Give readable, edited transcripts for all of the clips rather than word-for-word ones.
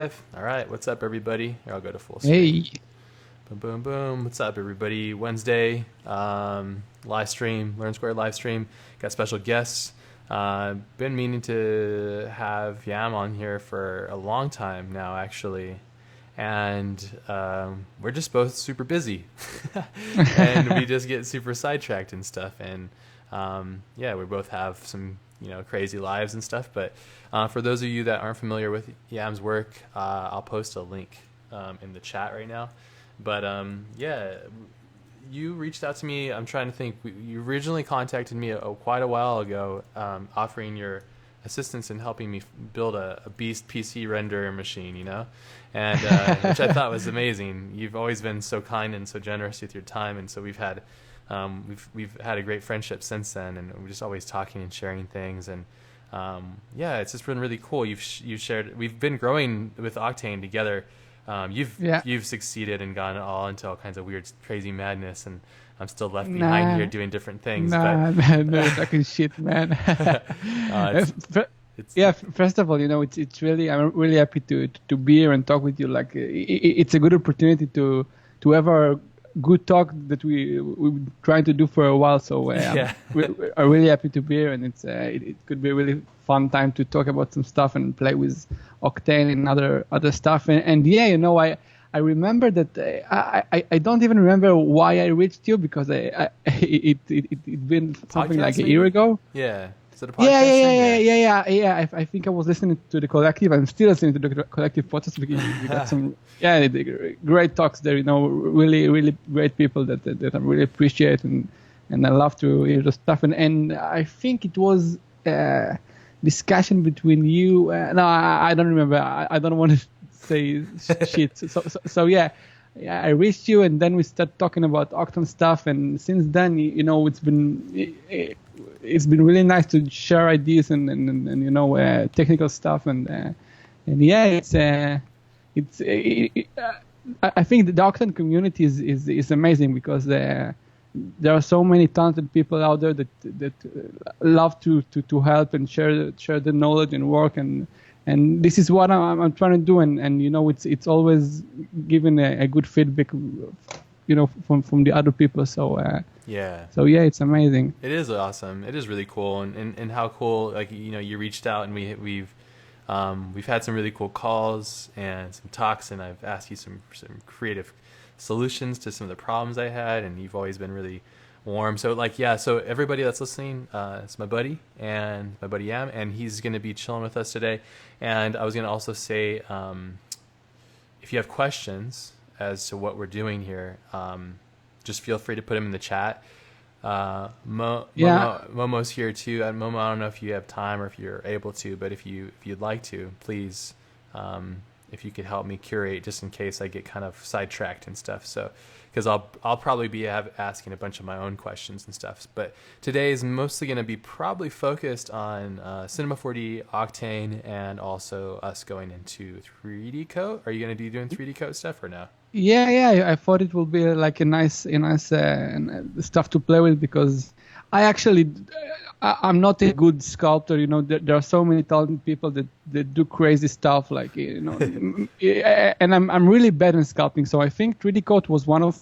All right, what's up, everybody? Here, I'll go to full screen. Hey, Boom, boom, boom. What's up, everybody? Wednesday, live stream, Learn Square live stream. Got special guests. Been meaning to have Yam on here for a long time now, actually. And we're just both super busy. And we just get super sidetracked and stuff. And yeah, we both have some crazy lives and stuff. But for those of you that aren't familiar with Yam's work, I'll post a link in the chat right now. But yeah, you reached out to me. I'm trying to think. You originally contacted me quite a while ago, offering your assistance in helping me build a beast PC render machine, and which I thought was amazing. You've always been so kind and so generous with your time, and so we've had a great friendship since then, and we're just always talking and sharing things, and yeah, it's just been really cool. You've shared. We've been growing with Octane together. yeah, You've succeeded and gone all into all kinds of weird, crazy madness, and I'm still left behind here nah, doing different things. But nah, no, talking shit, man. it's Fir- it's yeah, first of all, it's really I'm really happy to be here and talk with you. Like, it's a good opportunity to have our good talk that we've been trying to do for a while. So yeah. I'm really happy to be here, and it could be a really fun time to talk about some stuff and play with Octane and other stuff. And yeah, I remember that I don't even remember why I reached you because it been something like Podcast a year maybe. ago. Yeah. Is it a Yeah, podcast yeah, thing? yeah, Yeah. yeah, yeah, yeah, yeah. I think I was listening to the collective. I'm still listening to the collective podcast because we got some, yeah, great talks there. Really, really great people that I really appreciate and I love to hear the stuff. And I think it was discussion between you. No, I don't remember. I don't want to say shit. So yeah. Yeah, I reached you, and then we started talking about Octane stuff, and since then, it's been really nice to share ideas and technical stuff, and yeah, I think the Octane community is amazing because there are so many talented people out there that love to help and share the knowledge and work and this is what I'm trying to do and it's always giving a good feedback from the other people Yeah. so yeah, it's amazing. It is awesome. It is really cool, and how cool, like, you reached out, and we've had some really cool calls and some talks, and I've asked you some creative solutions to some of the problems I had, and you've always been really warm. So, like, yeah, so everybody that's listening, it's my buddy Yam, and he's going to be chilling with us today. And I was going to also say, if you have questions as to what we're doing here, just feel free to put them in the chat. Yeah. Momo's here too. Momo, I don't know if you have time or if you're able to, but if you'd like to, please, if you could help me curate, just in case I get kind of sidetracked and stuff. So, because I'll probably be asking a bunch of my own questions and stuff. But today is mostly going to be probably focused on Cinema 4D, Octane, and also us going into 3D code. Are you going to be doing 3D code stuff or no? Yeah. I thought it would be like a nice stuff to play with because I actually I'm not a good sculptor. There are so many talented people that do crazy stuff and I'm really bad in sculpting. So I think 3D Coat was one of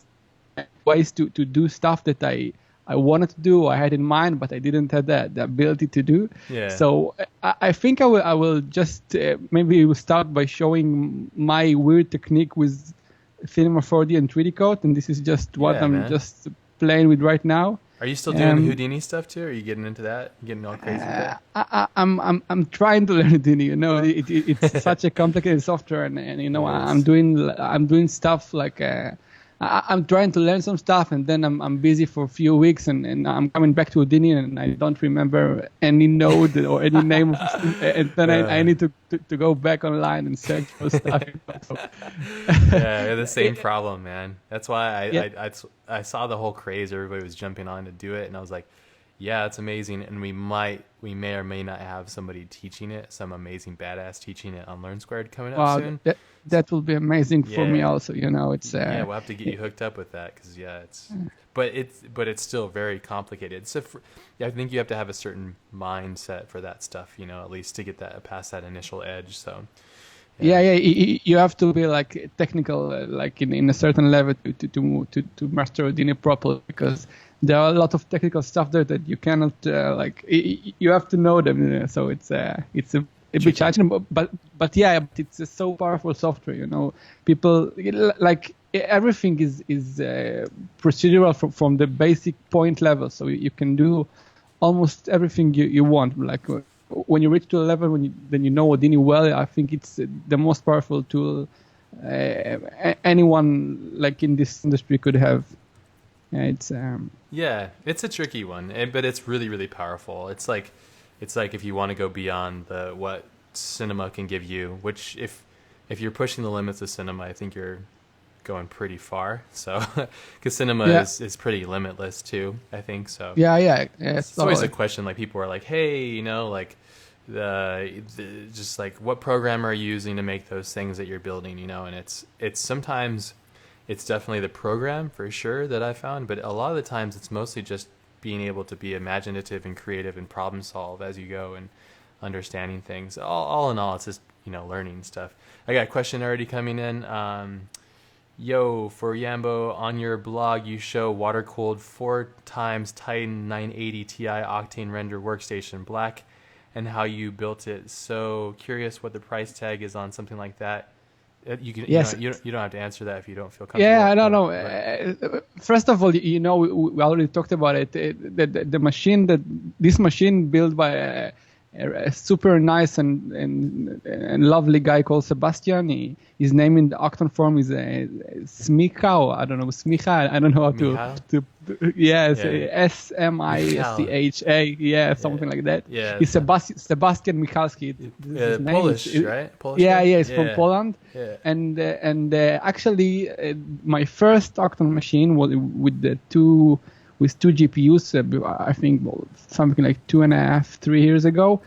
ways to do stuff that I wanted to do, I had in mind, but I didn't have the ability to do. Yeah. So I think I will just maybe we'll start by showing my weird technique with Cinema 4D and 3D Coat, and this is just what Yeah, I'm man. just playing with right now. Are you still doing the Houdini stuff too? Are you getting into that? You getting all crazy with that? I'm trying to learn Houdini. It's such a complicated software, and It I'm is. doing stuff like I'm trying to learn some stuff, and then I'm busy for a few weeks, and I'm coming back to Houdini, and I don't remember any node or any name, and then I need to go back online and search for stuff. Yeah, we had the same problem, man. That's why Yeah. I saw the whole craze. Everybody was jumping on to do it, and I was like, yeah, it's amazing. And we may or may not have somebody teaching it, some amazing badass teaching it on Learn Squared coming up Wow, soon. that will be amazing for me Yeah. also. It's Yeah, we'll have to get you hooked up with that because yeah, but it's still very complicated. So yeah, I think you have to have a certain mindset for that stuff, at least to get that past that initial edge. So Yeah, yeah. You have to be like technical, like in a certain level to master Houdini properly, because there are a lot of technical stuff there that you cannot you have to know them. So it's a bit challenging, but yeah, but it's a so powerful software. People like everything is procedural from the basic point level, so you can do almost everything you want. Like when you reach to a level then you know Houdini well, I think it's the most powerful tool anyone like in this industry could have. It's it's a tricky one, but it's really, really powerful. It's like if you want to go beyond what cinema can give you, which if you're pushing the limits of cinema, I think you're going pretty far. So because cinema is pretty limitless too, I think. So it's always a question. Like people are like, hey, like just like what program are you using to make those things that you're building, and it's sometimes it's definitely the program for sure that I found, but a lot of the times it's mostly just being able to be imaginative and creative and problem solve as you go and understanding things. All in all, it's just learning stuff. I got a question already coming in. Yo, for Yambo, on your blog you show water-cooled 4x Titan 980 Ti Octane render workstation black and how you built it. So curious what the price tag is on something like that. You can, yes. You don't have to answer that if you don't feel comfortable. Yeah, I don't know. First of all, we already talked about it. This machine built by a super nice and lovely guy called Sebastian. His name in the Octane form is Smicha. I don't know Smicha. I don't know how to. Yes, Smicha. Yeah, something like that. Yeah, it's Sebastian Michalski. Polish, right? Polish. Yeah, he's from Poland. Yeah. And actually, my first Octane machine was with two GPUs. I think something like 2.5-3 years ago.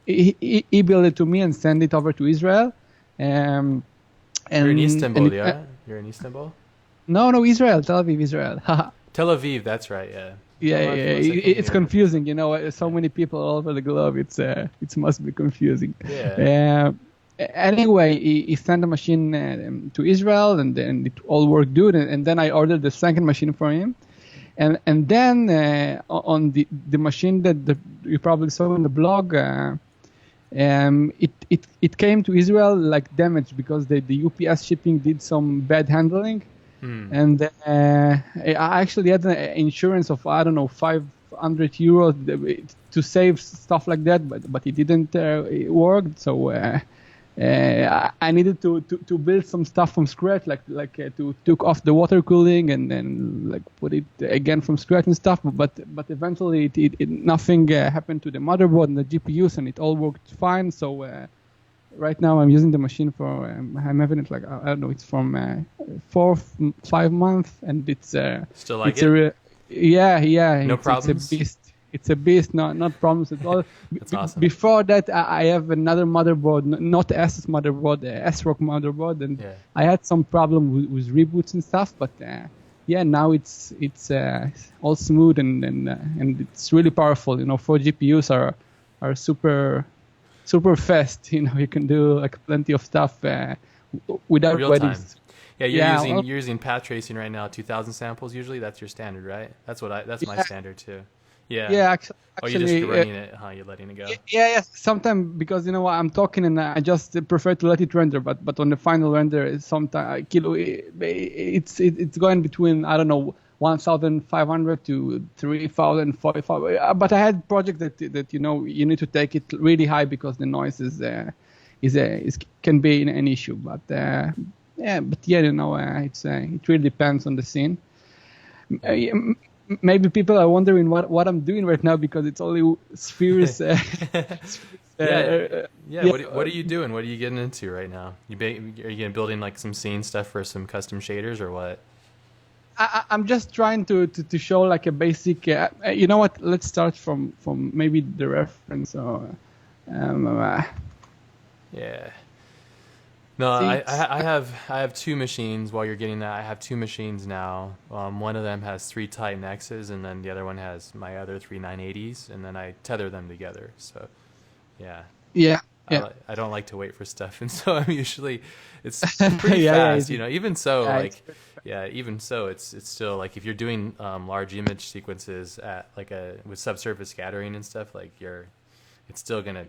He built it to me and sent it over to Israel. You're in Istanbul, You're in Istanbul? No, Israel, Tel Aviv, Israel. Tel Aviv, that's right, yeah. Yeah, it's confusing, so many people all over the globe. It must be confusing. Yeah. Anyway, he sent the machine to Israel, and then it all worked good. And then I ordered the second machine for him, and then on the machine that you probably saw in the blog. It came to Israel like damaged because the UPS shipping did some bad handling, and I actually had an insurance of 500 euros to save stuff like that, but it didn't work. So I needed to build some stuff from scratch, like to took off the water cooling and then like put it again from scratch and stuff. But eventually it nothing happened to the motherboard and the GPUs, and it all worked fine. So right now I'm using the machine for I'm having it like I don't know, it's from 4-5 months, and it's still like it. Yeah. No problems. It's a beast. It's a beast, not problems at all. That's awesome. Before that, I have another motherboard, not the Asus motherboard, the S-Rock motherboard, and I had some problem with reboots and stuff. But now it's all smooth and it's really powerful. 4 GPUs are super fast. You can do like plenty of stuff without real time. Yeah, you're using path tracing right now. 2,000 samples usually. That's your standard, right? That's my standard too. Yeah. Actually, you're just running it, You're letting it go. Yeah. Sometimes because I'm talking and I just prefer to let it render, but on the final render, sometimes it's going between 1,500 to 3,045. But I had projects that you need to take it really high because the noise can be an issue. But it really depends on the scene. Maybe people are wondering what I'm doing right now because it's only spheres. What are you doing? What are you getting into right now? Are you building like some scene stuff for some custom shaders or what? I'm just trying to show like a basic. You know what? Let's start from maybe the reference. Yeah. No, I have 2 machines. While you're getting that, I have 2 machines now. One of them has 3 Titan X's, and then the other one has my other 3 980s, and then I tether them together. So, yeah. Yeah. Yeah. I don't like to wait for stuff, and so I'm usually it's pretty fast. Even so, even so, it's still like if you're doing large image sequences at with subsurface scattering and stuff, it's still gonna.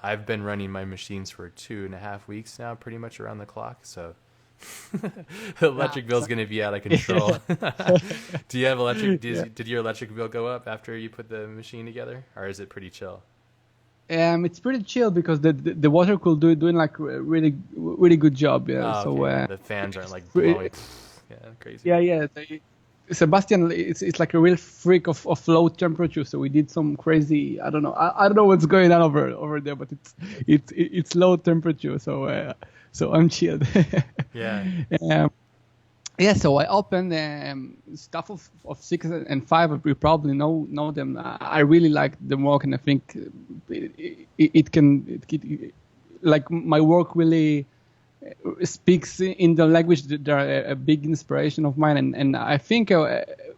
I've been running my machines for 2.5 weeks now, pretty much around the clock. So the electric bill's going to be out of control. Do you have electric? Did your electric bill go up after you put the machine together, or is it pretty chill? It's pretty chill because the water cool doing like really really good job. Yeah. Oh, So okay. The fans aren't like blowing. Yeah, crazy. Yeah. Sebastian, it's like a real freak of low temperature. So we did some crazy. I don't know what's going on over there, but it's low temperature. So I'm chilled. Yeah. Yeah, so I opened stuff of 6 and 5. You probably know them. I really like the work, and I think it can like my work really speaks in the language. They're a big inspiration of mine, and I think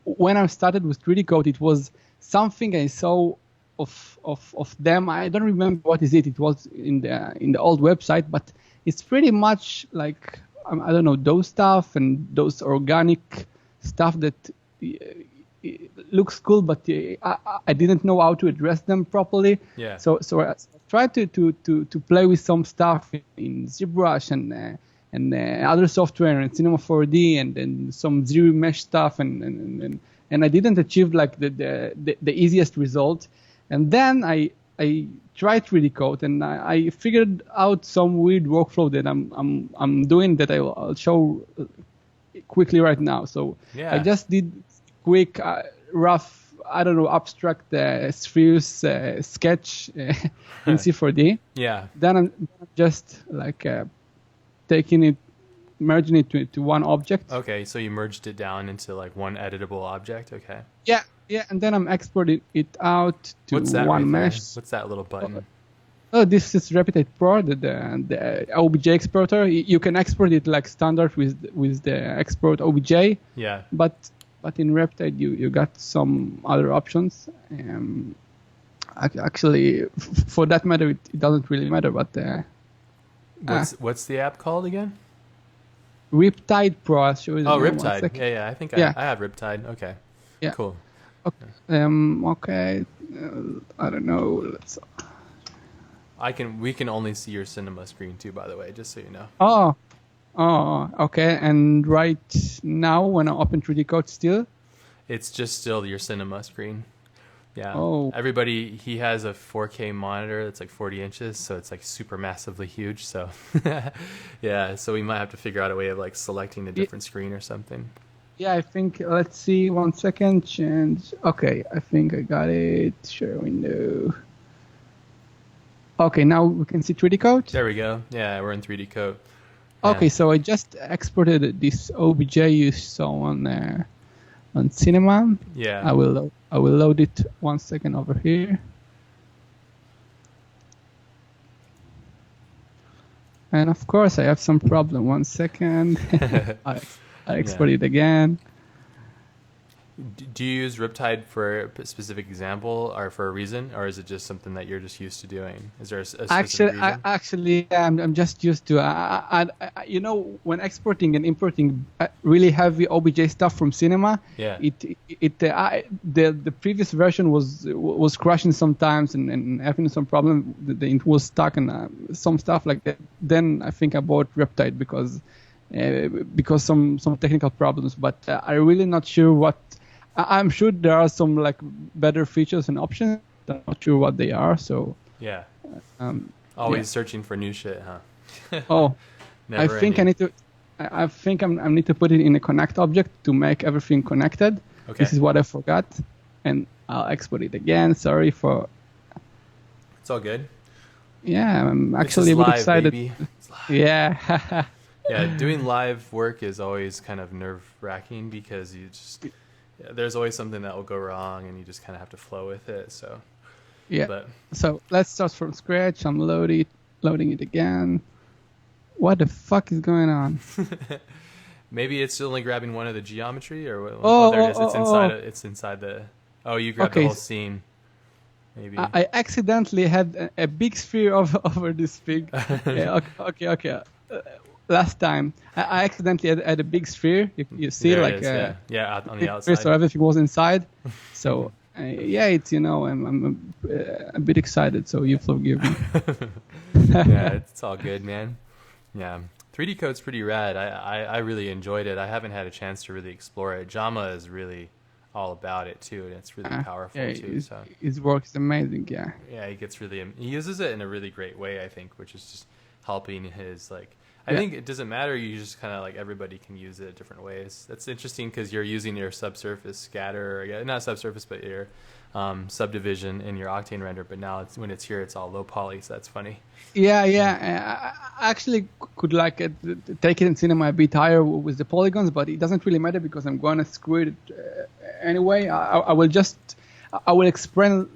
when I started with 3D Code, it was something I saw of them. I don't remember what is it. It was in the old website, but it's pretty much like. I don't know, those stuff and those organic stuff that looks cool, but I didn't know how to address them properly. Yeah. So I tried to play with some stuff in ZBrush and other software and Cinema 4D and some zero mesh stuff and I didn't achieve like the easiest result. And then I tried 3D Code and I figured out some weird workflow that I'm doing that I'll show quickly right now. So yeah. I just did quick rough abstract spheres sketch in C4D. Yeah. Then I'm just like merging it to one object. Okay, so you merged it down into like one editable object. Okay. Yeah, and then I'm exporting it out to one mesh. What's that little button? Oh, this is Replicate Pro, the OBJ exporter. You can export it like standard with the export OBJ. Yeah. But in Replicate you got some other options. Actually, for that matter, it doesn't really matter. But what's the app called again? Riptide Pro. I'll show you. Oh, Riptide. Yeah. I think I have Riptide. Okay. Yeah. Cool. Okay. Okay. I don't know. We can only see your cinema screen too, by the way, just so you know. Oh, okay. And right now, when I open 3D Code, still, it's just still your cinema screen. Yeah. Oh. Everybody, he has a 4K monitor that's like 40 inches, so it's like super massively huge. So, yeah. So we might have to figure out a way of like selecting a different screen or something. Yeah, I think, let's see, 1 second, change. Okay, I think I got it. Share window. Okay, now we can see 3D Code. There we go. Yeah, we're in 3D Code. Okay, so I just exported this OBJ you saw on Cinema. Yeah. I will load it 1 second over here. And of course, I have some problem. 1 second. I export it again. Do you use Riptide for a specific example or for a reason, or is it just something that you're just used to doing? Is there a specific reason? Actually, I'm just used to. When exporting and importing really heavy OBJ stuff from Cinema, yeah. The previous version was crashing sometimes and having some problem. It was stuck and some stuff like that. Then I think I bought Riptide because some technical problems, but I'm really not sure what. I'm sure there are some like better features and options. I'm not sure what they are. So yeah, always searching for new shit, huh? Oh, I think I need to. I need to put it in a connect object to make everything connected. Okay. This is what I forgot, and I'll export it again. Sorry for. It's all good. Yeah, I'm actually a bit excited. Baby. Yeah. Yeah, doing live work is always kind of nerve-wracking because there's always something that will go wrong and you just kind of have to flow with it. So yeah. So let's start from scratch. I'm loading it again. What the fuck is going on? Maybe it's only grabbing one of the geometry or what? Oh, there it is. It's inside the. Oh, you grabbed the whole scene. maybe. I accidentally had a big sphere over this thing. Yeah, okay. Last time I accidentally had a big sphere. You see, There it like is. Yeah, out on the big sphere, so outside. everything was inside. So yeah, it's I'm a bit excited. So you forgive me. Yeah, it's all good, man. Yeah, 3D code's pretty rad. I really enjoyed it. I haven't had a chance to really explore it. Jama is really all about it too, and it's really powerful Yeah, too. So his work is amazing. Yeah. yeah, he uses it in a really great way, I think, which is just helping his like. I Yeah. think it doesn't matter. You just kind of like everybody can use it different ways. That's interesting because you're using your subsurface scatter, or, not subsurface, but your subdivision in your Octane render. But now when it's here, it's all low poly. So that's funny. Yeah. I actually could like take it in cinema a bit higher with the polygons, but it doesn't really matter because I'm going to screw it anyway. I will explain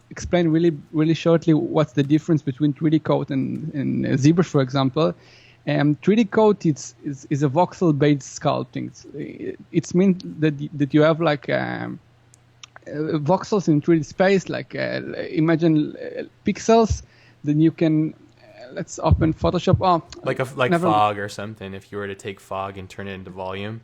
really shortly what's the difference between 3D code and ZBrush, for example. 3D code is a voxel-based sculpting. It means that you have like voxels in 3D space, like imagine pixels. Then you can let's open Photoshop. Like fog or something. If you were to take fog and turn it into volume,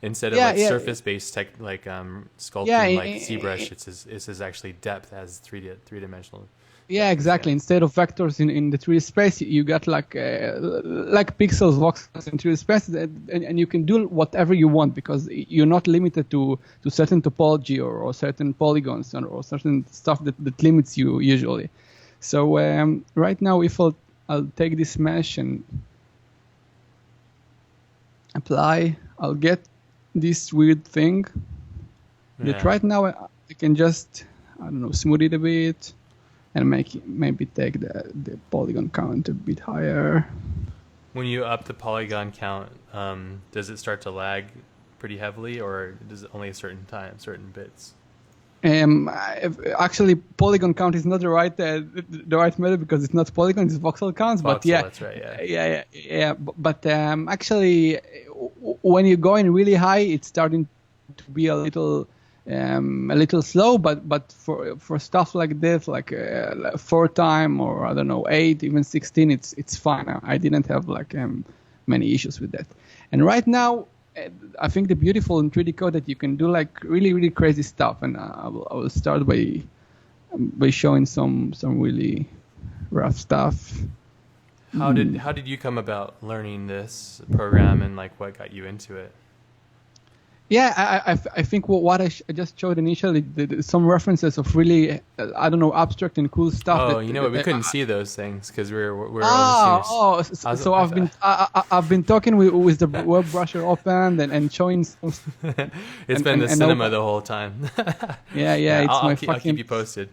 instead of surface-based sculpting like ZBrush, it's actually depth as three-dimensional. Yeah, exactly. Yeah. Instead of vectors in the 3D space, you got like pixels, voxels in 3D space, and you can do whatever you want because you're not limited to certain topology or certain polygons or certain stuff that limits you usually. So right now, if I'll take this mesh and apply, I'll get this weird thing that right now I can just, smooth it a bit. And maybe take the polygon count a bit higher. When you up the polygon count, does it start to lag pretty heavily, or does it only a certain time, certain bits? Actually, polygon count is not the right method because it's not polygon, it's voxel counts. But yeah, that's right. Yeah. But actually, when you're going really high, it's starting to be a little slow, but for stuff like this, like 4 time or I don't know 8, even 16, it's fine. I didn't have like many issues with that. And right now, I think the beautiful in 3D code that you can do like really crazy stuff. And I will start by showing some really rough stuff. How did you come about learning this program and like what got you into it? Yeah, I think what I just showed initially, some references of really, abstract and cool stuff. Oh, we couldn't see those things because we're all so I've been talking with the web browser open and showing some. It's been the cinema the whole time. Yeah, I'll keep you posted.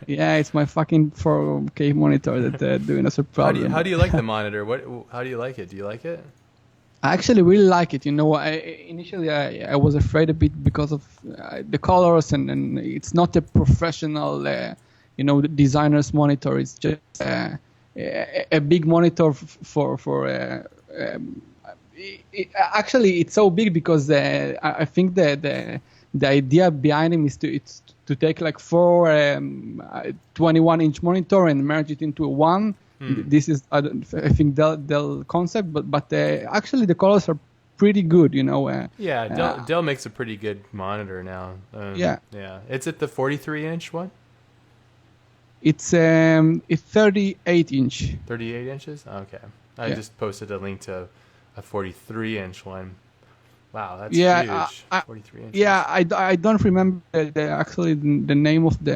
Yeah, it's my fucking 4K monitor that doing us a problem. How do you like the monitor? How do you like it? Do you like it? I actually really like it. Initially I was afraid a bit because of the colors and it's not a professional, designer's monitor. It's just a big monitor actually, it's so big because I think that the idea behind him is to take like 4 21-inch monitor and merge it into one. This is, I think, Dell concept, but actually the colors are pretty good, Dell makes a pretty good monitor now. Yeah. It's at the 43-inch one? It's 38 inch. 38 inches? Okay. I just posted a link to a 43-inch one. Wow, that's huge. 43 inches. Yeah, I don't remember actually the name of the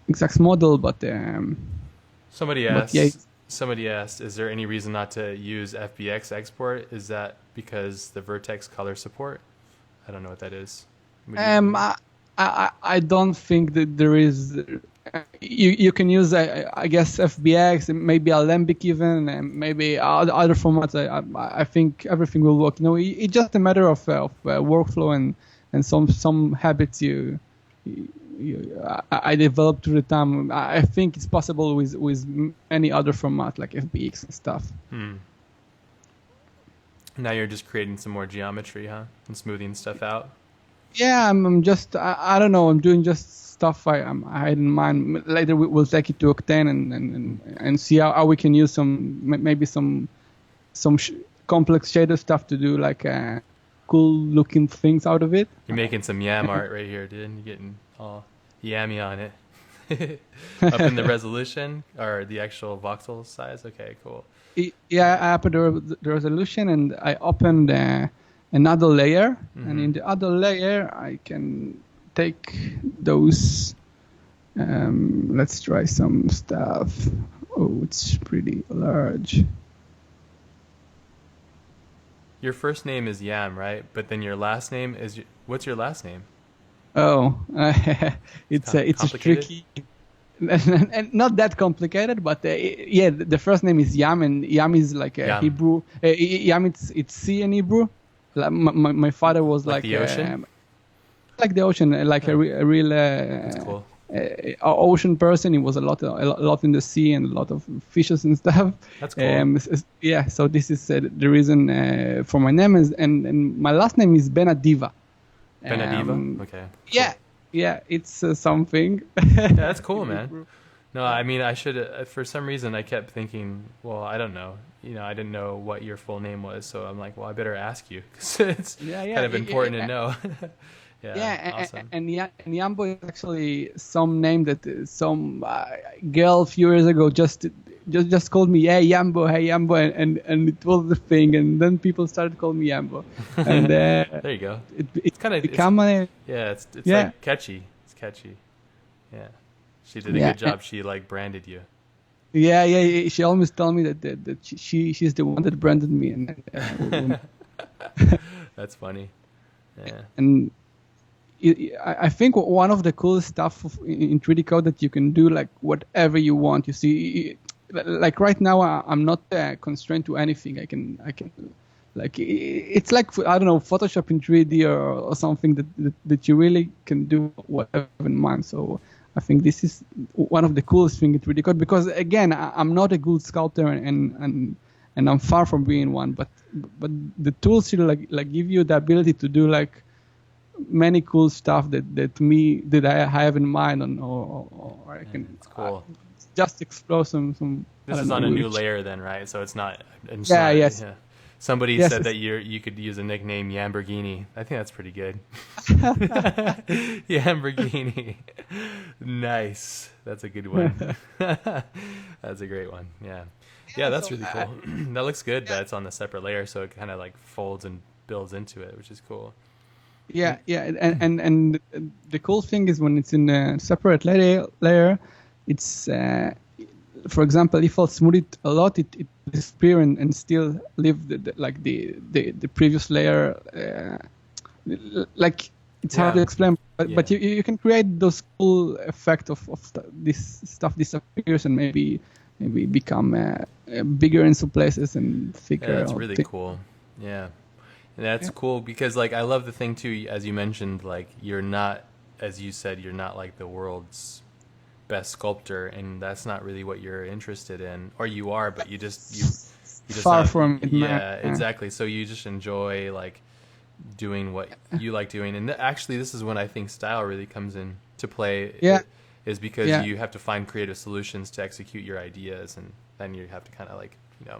exact model, but somebody asked, is there any reason not to use FBX export? Is that because the vertex color support? I don't know what that is. I don't think that there is. You can use I guess FBX, maybe Alembic even, and maybe other formats. I think everything will work. It's just a matter of workflow and some habits I developed through the time. I think it's possible with any other format like FBX and stuff. Now you're just creating some more geometry, huh? And smoothing stuff out? Yeah, I'm just I don't know. I'm doing just stuff I had in mind. Later we'll take it to Octane and see how we can use maybe some complex shader stuff to do like cool looking things out of it. You're making some yam art right here, dude. You're getting all yammy on it. Up in the resolution or the actual voxel size. Okay, cool. Yeah, I upped the resolution and I opened another layer, and in the other layer I can take those. Let's try some stuff. Oh, it's pretty large. Your first name is Yam, right? But then your last name is what's your last name? Oh, it's a tricky, and not that complicated, but yeah, the first name is Yam, and Yam is like a Yam. Hebrew. Yam, it's sea in Hebrew. Like my father was like the ocean, like the ocean, like a real that's cool. Ocean person. He was a lot in the sea and a lot of fishes and stuff. That's cool. Yeah, so this is the reason for my name and my last name is Benadiva. Benadiva? Okay. Cool. Yeah, it's something. Yeah, that's cool, man. No, I mean, I should, for some reason, I kept thinking, well, I don't know. I didn't know what your full name was, so I'm like, well, I better ask you, because it's kind of important to know. Awesome. And Yambo is actually some name that some girl a few years ago just called me, hey Yambo, and it was the thing, and then people started calling me Yambo. And there you go. It's kind of it's like catchy. It's catchy. Yeah, she did a good job. She like branded you. Yeah. She always told me that she's the one that branded me, and that's funny. Yeah. And I think one of the coolest stuff in 3D code that you can do like whatever you want. You see, like right now I'm not constrained to anything. I can like it's like I don't know, Photoshop in 3D or something that you really can do whatever in mind. So I think this is one of the coolest things in 3D code, because again I'm not a good sculptor and I'm far from being one, but the tools should like give you the ability to do like many cool stuff that I have in mind, or I can. It's cool. Just explore some. This is on a new layer, then, right? So it's not. Yes. Yeah. Somebody said that you could use a nickname Yamborghini. I think that's pretty good. Yamborghini. Nice. That's a good one. That's a great one. Yeah. Yeah, that's really cool. That looks good. That it's on the separate layer, so it kind of like folds and builds into it, which is cool. Yeah, and the cool thing is when it's in a separate layer, it's for example, if I'll smooth it a lot, it disappear and still leave the previous layer. Like it's hard to explain, but you can create those cool effect of this stuff disappears and maybe become bigger in some places and thicker. Yeah, that's really cool. Yeah. And that's cool because, like, I love the thing, too, as you mentioned, like, you're not, as you said, you're not, like, the world's best sculptor, and that's not really what you're interested in. Or you are, but you just far from it. Yeah, exactly. So you just enjoy, like, doing what you like doing. And actually, this is when I think style really comes in to play. Yeah. Is because you have to find creative solutions to execute your ideas, and then you have to kind of, like, I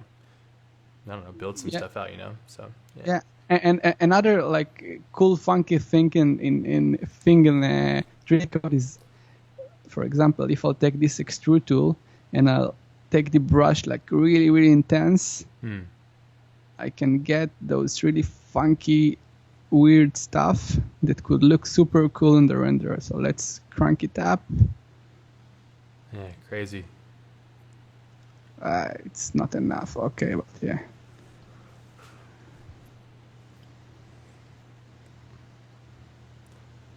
don't know, build some stuff out, So, yeah. And another like cool funky thing in 3D code is, for example, if I'll take this extrude tool and I'll take the brush like really, really intense, I can get those really funky, weird stuff that could look super cool in the renderer. So let's crank it up. Yeah, crazy. It's not enough. Okay, but yeah.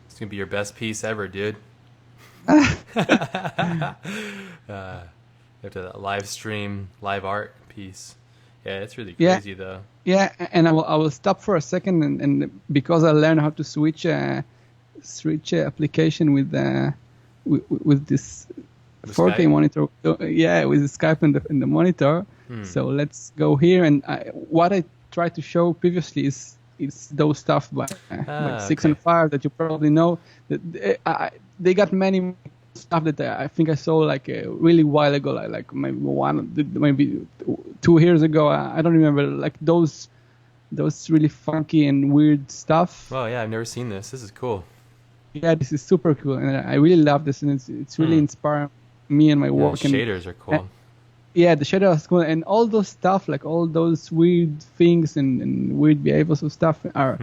It's gonna be your best piece ever, dude. After that live stream, live art piece. Yeah, it's really crazy though. Yeah, and I will stop for a second, and because I learned how to switch application with this 4K monitor. Yeah, with the Skype in the monitor. So let's go here, and what I tried to show previously is it's those stuff by 6 okay. and 5 that you probably know. They got many stuff that I think I saw like a really while ago, like maybe 2 years ago. I don't remember, like those really funky and weird stuff. Well, yeah, I've never seen this. This is cool. Yeah, this is super cool, and I really love this, and it's really inspiring me and my Yeah, work. shaders are cool. Yeah, the shadow is cool, and all those stuff, like all those weird things and weird behaviors of stuff are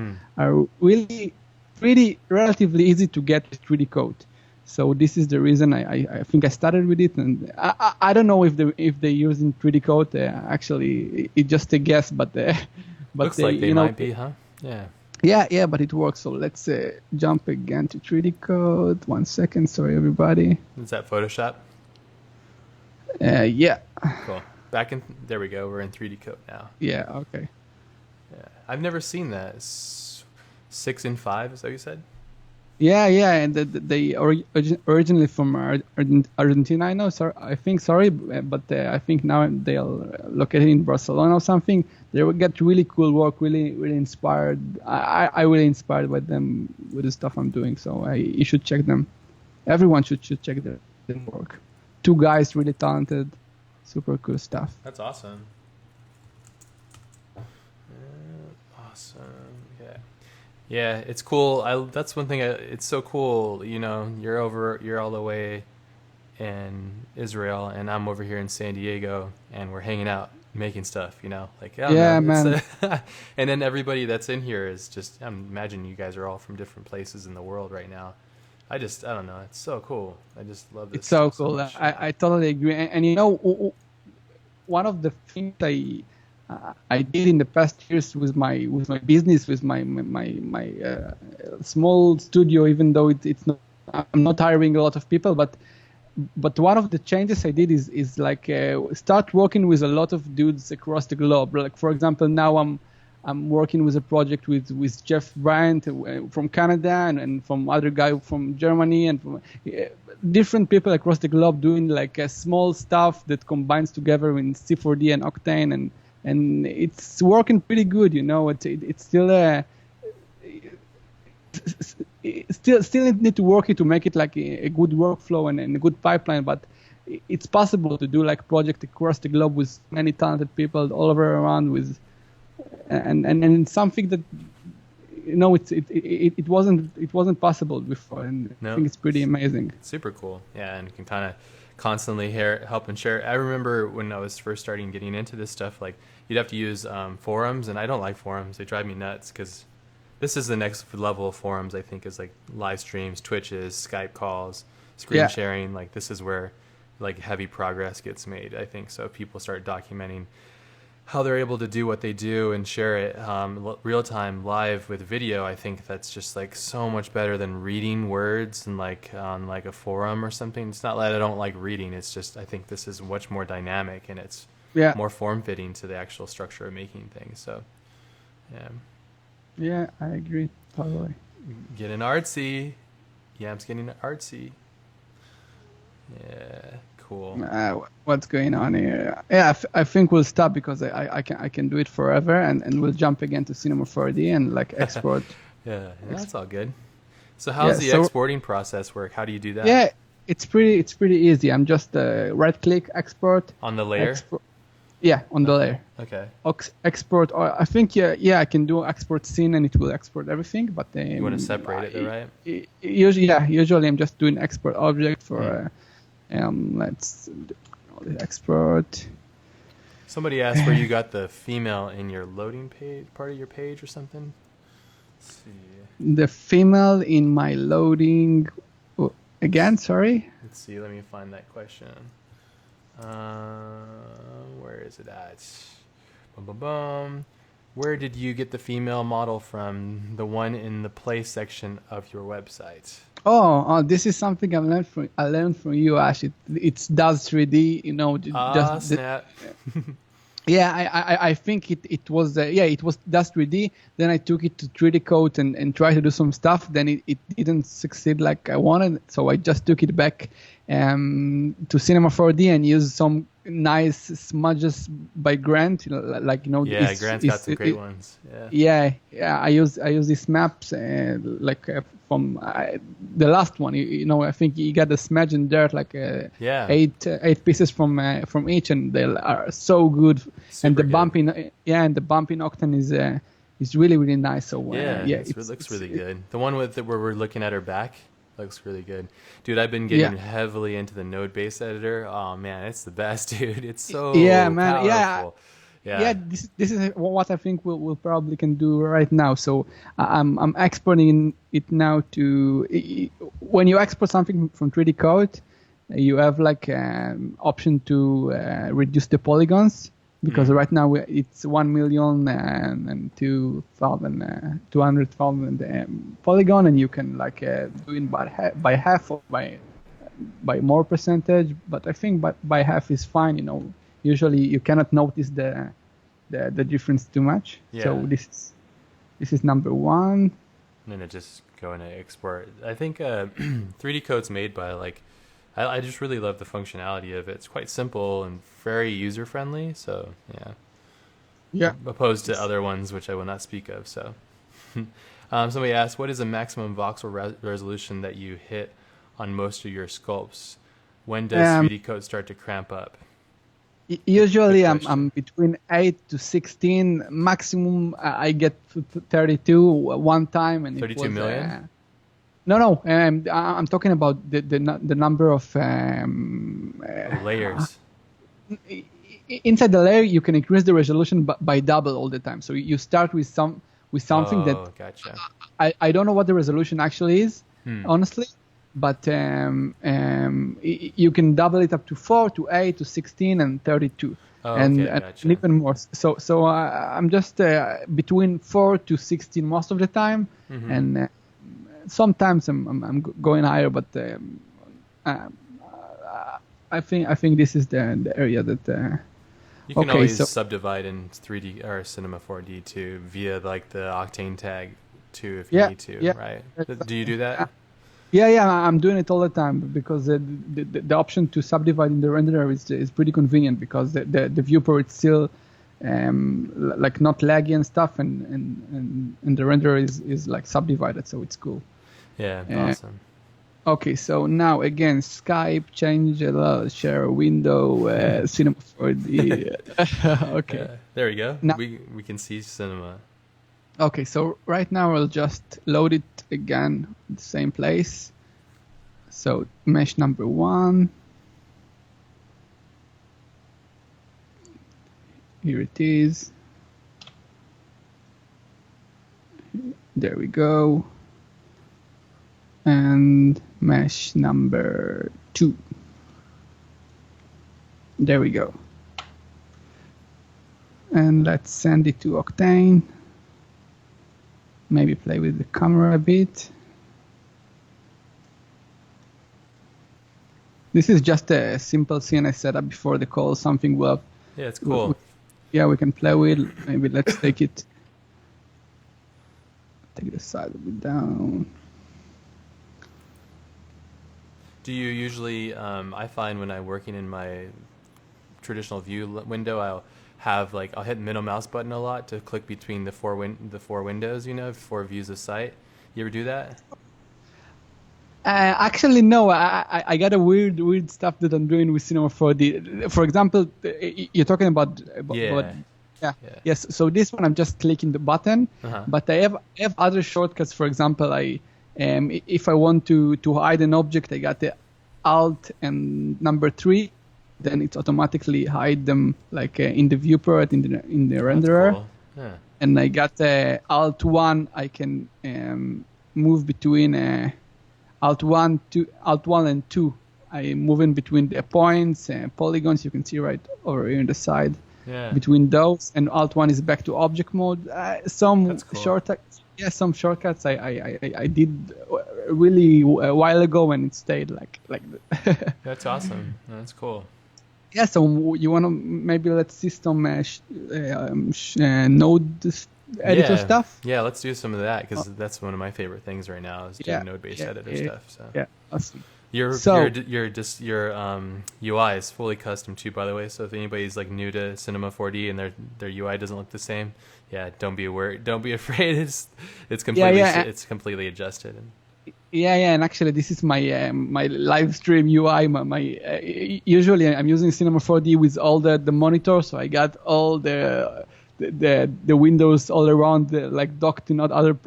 really pretty relatively easy to get with 3D code. So this is the reason I think I started with it, and I don't know if they're using 3D code. Actually, it's just a guess, but Looks like they might be, huh? Yeah. Yeah, but it works. So let's jump again to 3D code. 1 second, sorry everybody. Is that Photoshop? Yeah. Cool. There we go. We're in 3D code now. Yeah. Okay. Yeah, I've never seen that. 6 and 5, is that what you said? Yeah, and they originally from Argentina. I know. Sorry, but I think now they are located in Barcelona or something. They will get really cool work, really inspired. I really inspired by them with the stuff I'm doing. So you should check them. Everyone should check their work. 2 guys, really talented, super cool stuff. That's awesome. Awesome. Yeah, it's cool. That's one thing. It's so cool. You know, you're all the way in Israel, and I'm over here in San Diego, and we're hanging out, making stuff. You know, like man. And then everybody that's in here is just. I imagine you guys are all from different places in the world right now. I don't know. It's so cool. I just love this. It's so cool. I totally agree. And you know, one of the things I did in the past years with my business, with my small studio, even though it's not, I'm not hiring a lot of people, but one of the changes I did is like start working with a lot of dudes across the globe. Like for example, now I'm working with a project with Jeff Bryant from Canada and from other guy from Germany and from different people across the globe doing like a small stuff that combines together in C4D and Octane and it's working pretty good. You know, it's still still need to work it to make it like a good workflow and a good pipeline, but it's possible to do like project across the globe with many talented people all over around with. And something that it wasn't possible before, and I think it's pretty amazing. Super cool, yeah, and you can kind of constantly help and share. I remember when I was first getting into this stuff, like you'd have to use forums, and I don't like forums; they drive me nuts because this is the next level of forums. I think is like live streams, Twitches, Skype calls, screen sharing. Like this is where like heavy progress gets made. I think so. People start documenting how they're able to do what they do and share it real time live with video. I think that's just like so much better than reading words and like on like a forum or something. It's not that I don't like reading. It's just I think this is much more dynamic and it's more form fitting to the actual structure of making things. So yeah, I agree totally. Getting artsy. Yam's getting artsy. Yeah. Cool. What's going on here? Yeah, I think we'll stop because I can do it forever, and we'll jump again to Cinema 4D and like export. Yeah, that's all good. So how's the exporting process work? How do you do that? Yeah, it's pretty easy. I'm just right click export on the layer. On the layer. Okay. Export. Or I think I can do export scene and it will export everything. But you want to separate it, right? Usually I'm just doing export object for. Let's export. Somebody asked where you got the female in your loading page, part of your page or something. Let's see. The female in my loading. Oh, again, sorry. Let's see. Let me find that question. Where is it at? Where did you get the female model from? The one in the play section of your website. Oh, this is something I learned from you, Ash. It's does 3D, you know. Snap. Yeah, I think it was it was just 3D. Then I took it to 3D Coat and tried to do some stuff. Then it didn't succeed like I wanted, so I just took it back to Cinema 4D and used some nice smudges by Grant. Yeah, Grant's got some great ones. Yeah. I use these maps from the last one. I think you got the smudge and dirt eight pieces from each, and they are so good. Super and the good. bump in Octane is really really nice. So it looks really good. The one where we're looking at her back looks really good, dude. I've been getting heavily into the node-based editor. Oh man, it's the best, dude. It's so powerful. Yeah, this is what I think we'll probably can do right now. So I'm exporting it now to when you export something from 3D Code, you have option to reduce the polygons, because right now it's 1,002,200,000 polygon, and you can do it by half or by more percentage. But I think by half is fine. Usually you cannot notice the difference too much. Yeah. So this is number one. And then just go in and export. I think 3D Code's made by I just really love the functionality of it. It's quite simple and very user friendly. So yeah. Opposed to other ones which I will not speak of. So somebody asked, what is the maximum voxel resolution that you hit on most of your sculpts? When does 3D Code start to cramp up? Usually I'm between 8 to 16. Maximum I get to 32 one time, and 32 million? No. I'm talking about the number of layers. Inside the layer, you can increase the resolution by double all the time. So you start with something that gotcha. I don't know what the resolution actually is, honestly. But you can double it up to 4, to 8, to 16, and 32, and even more. So I'm just between 4 to 16 most of the time, and sometimes I'm going higher. But I think this is the area that you can always subdivide in 3D or Cinema 4D too via the Octane tag too if you need to, right? Do you do that? Yeah, I'm doing it all the time, because the option to subdivide in the renderer is pretty convenient, because the viewport is still not laggy and stuff, and the renderer is subdivided, so it's cool. Yeah, awesome. Okay, so now again, Skype, change, share a window, Cinema 4D. Okay. There we go. Now, we can see Cinema. Okay, so right now I'll just load it again in the same place. So mesh number 1. Here it is. There we go. And mesh number 2. There we go. And let's send it to Octane. Maybe play with the camera a bit. This is just a simple scene I set up before the call. Something well. Yeah, it's cool. We can play with. Maybe let's take it. Take the side a bit down. Do you usually? I find when I'm working in my traditional view window, I'll hit middle mouse button a lot to click between the four windows, 4 views of sight. You ever do that? Actually, no. I got a weird stuff that I'm doing with Cinema 4D. For example, you're talking about yes. So this one I'm just clicking the button, but I have other shortcuts. For example, if I want to hide an object, I got the Alt and number 3. Then it automatically hide them in the viewport in the renderer. Cool. Yeah. And I got Alt 1. I can move between Alt 1 and 2. I move in between the points and polygons. You can see right over here on the side. Yeah. Between those, and Alt 1 is back to object mode. Some shortcuts. Yeah, some shortcuts I did really a while ago, and it stayed like that. That's awesome. That's cool. Yeah, so you want to maybe let's see some node editor stuff? Yeah, let's do some of that because that's one of my favorite things right now is doing node-based editor stuff. So yeah, awesome. Your UI is fully custom too, by the way. So if anybody's like new to Cinema 4D and their UI doesn't look the same, don't be worried. Don't be afraid. It's completely adjusted. And actually this is my my live stream UI. Usually I'm using Cinema 4D with all the monitor, so I got all the windows all around, like docked in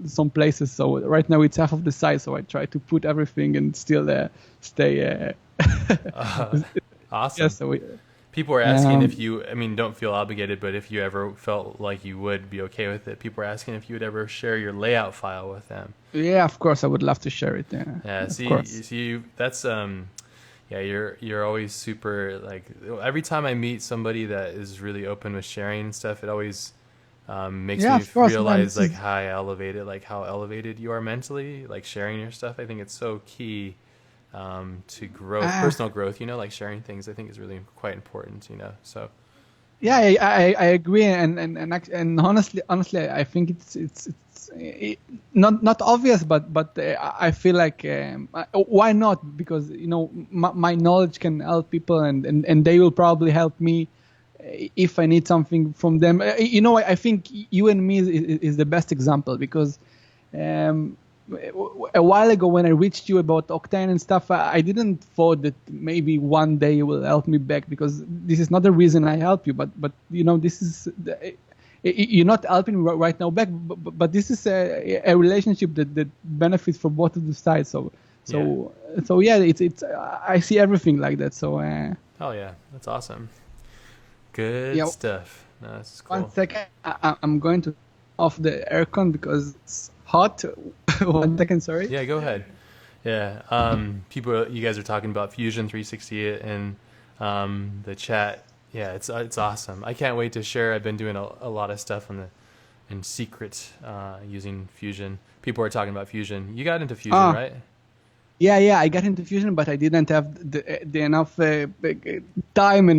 some places. So right now it's half of the size. So I try to put everything and still stay. Awesome. Yeah, so people are asking if you. I mean, don't feel obligated, but if you ever felt like you would be okay with it, people are asking if you would ever share your layout file with them. Yeah, of course, I would love to share it. Yeah. See, that's Yeah, you're always super, like, every time I meet somebody that is really open with sharing and stuff, it always makes me realize like how elevated you are mentally, like sharing your stuff. I think it's so key to growth, personal growth, like sharing things I think is really quite important, so. Yeah, I agree, and honestly, I think it's not obvious, but I feel like why not? Because my knowledge can help people, and they will probably help me if I need something from them. I think you and me is the best example because a while ago when I reached you about Octane and stuff, I didn't thought that maybe one day you will help me back, because this is not the reason I help you, but this is you're not helping me right now back, but this is a relationship that benefits for both of the sides. So it's I see everything like that. So oh yeah, that's awesome. Good stuff. No, that's cool. 1 second, I'm going to off the aircon because it's hot. 1 second, sorry. Yeah, go ahead. Yeah, you guys are talking about Fusion 360 in the chat. Yeah, it's awesome. I can't wait to share. I've been doing a lot of stuff in secret using Fusion. People are talking about Fusion. You got into Fusion, right? Yeah, I got into Fusion, but I didn't have the enough time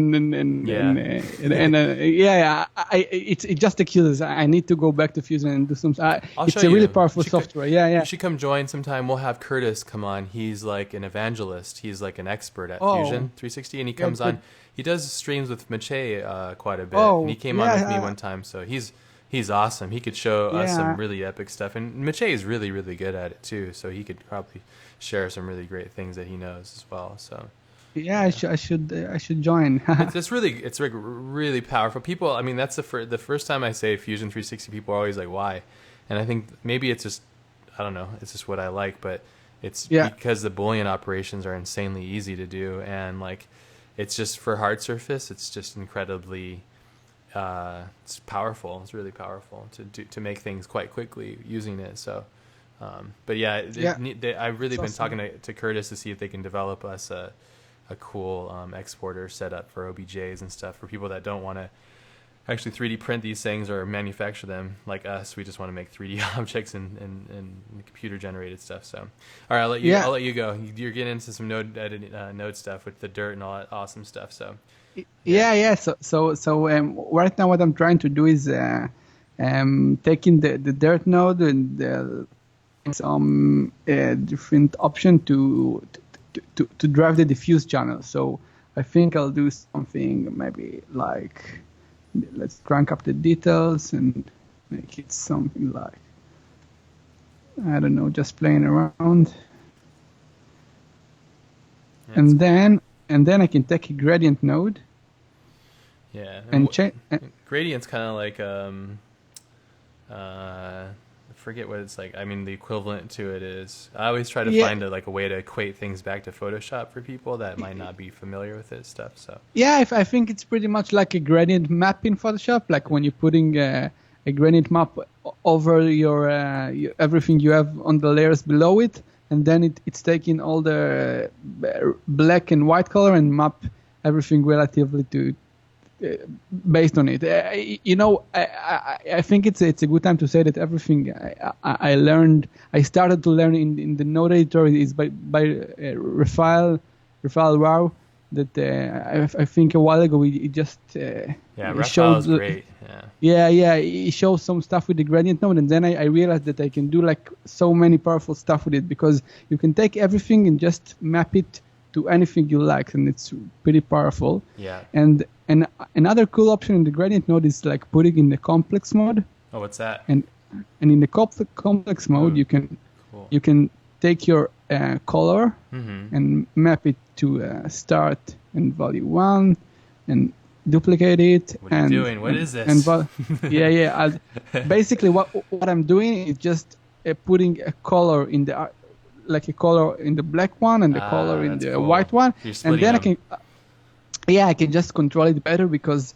it's just a curious. I need to go back to Fusion and do some. It's a really powerful software. You should come join sometime. We'll have Curtis come on. He's like an evangelist. He's like an expert at Fusion 360, and he comes on. He does streams with Mache quite a bit, and he came on with me one time. So he's awesome. He could show us some really epic stuff, and Mache is really, really good at it too. So he could probably share some really great things that he knows as well. So I should join. it's really powerful. People, I mean, that's the first time I say Fusion 360, people are always like, why? And I think maybe it's just, I don't know, it's just what I like, but it's because the Boolean operations are insanely easy to do, and like it's just for hard surface, it's just incredibly it's powerful. It's really powerful to make things quite quickly using it. So but I've really been talking to Curtis to see if they can develop us a cool exporter setup for OBJs and stuff for people that don't want to actually 3D print these things or manufacture them like us. We just want to make 3D objects and computer generated stuff. So, all right, I'll let you go. You're getting into some node stuff with the dirt and all that awesome stuff. So, So right now what I'm trying to do is taking the dirt node and some different option to drive the diffuse channel. So I think I'll do something maybe like, let's crank up the details and make it something like, I don't know, just playing around. And then I can take a gradient node. Yeah. And gradient's kind of like I forget what it's like. I mean, the equivalent to it is, I always try to find a way to equate things back to Photoshop for people that might not be familiar with this stuff. So I think it's pretty much like a gradient map in Photoshop, like when you're putting a gradient map over your everything you have on the layers below it, and then it's taking all the black and white color and map everything relatively to based on it. I think it's a good time to say that everything I started to learn in the node editor is by Rafael Rao. that I think a while ago it just Yeah, it Raphael showed is great. Yeah. yeah, it shows some stuff with the gradient node, and then I realized that I can do like so many powerful stuff with it, because you can take everything and just map it to anything you like, and it's pretty powerful. Yeah. And another cool option in the gradient node is like putting in the complex mode. Oh, what's that? And in the complex mode, Ooh, cool. you can take your color Mm-hmm. and map it to start and value 1 and duplicate it. What are you doing? What is this? Yeah. Basically, what I'm doing is just putting a color in the like a color in the black one and the color in that's the cool. white one, You're and then splitting I can just control it better, because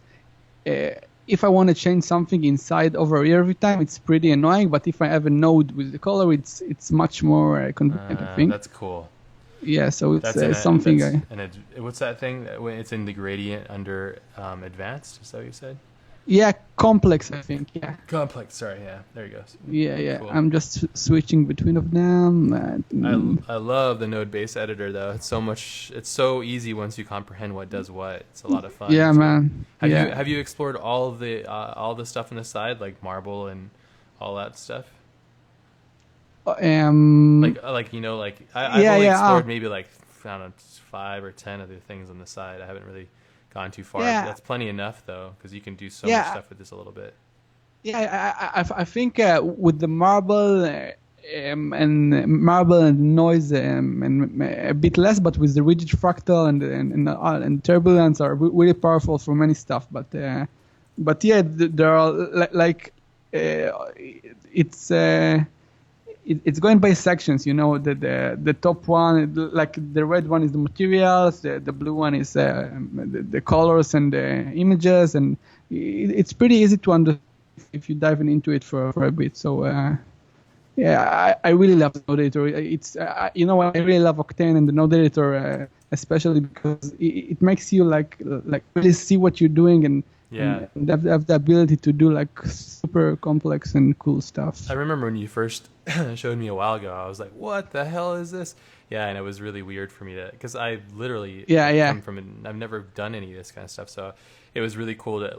if I want to change something inside over here every time, it's pretty annoying. But if I have a node with the color, it's much more convenient, I think. That's cool. Yeah, so it's That's something. what's that thing? When it's in the gradient under advanced? Is that what you said? Yeah, complex, I think. Yeah. Complex. Sorry. Yeah. There you go. Yeah. Cool. I'm just switching between of them. I love the node base editor though. It's so easy once you comprehend what does what. It's a lot of fun. Yeah, man. Have you explored all the stuff on the side, like marble and all that stuff? Like I only explored maybe like, I don't know, 5 or 10 of the things on the side. I haven't really gone too far. Yeah. That's plenty enough though, because you can do so much stuff with this a little bit. Yeah, I think with the marble and noise and a bit less, but with the rigid fractal and turbulence are really powerful for many stuff. But yeah, there are it's going by sections. You know, the top one, like the red one, is the materials. The blue one is the colors and the images, and it's pretty easy to understand if you dive into it for a bit. So yeah, I really love the node editor. It's I really love Octane and the node editor, especially because it makes you like really see what you're doing and have the ability to do like super complex and cool stuff. I remember when you first showed me a while ago, I was like, what the hell is this? Yeah, and it was really weird for me because I literally come from I've never done any of this kind of stuff, so it was really cool that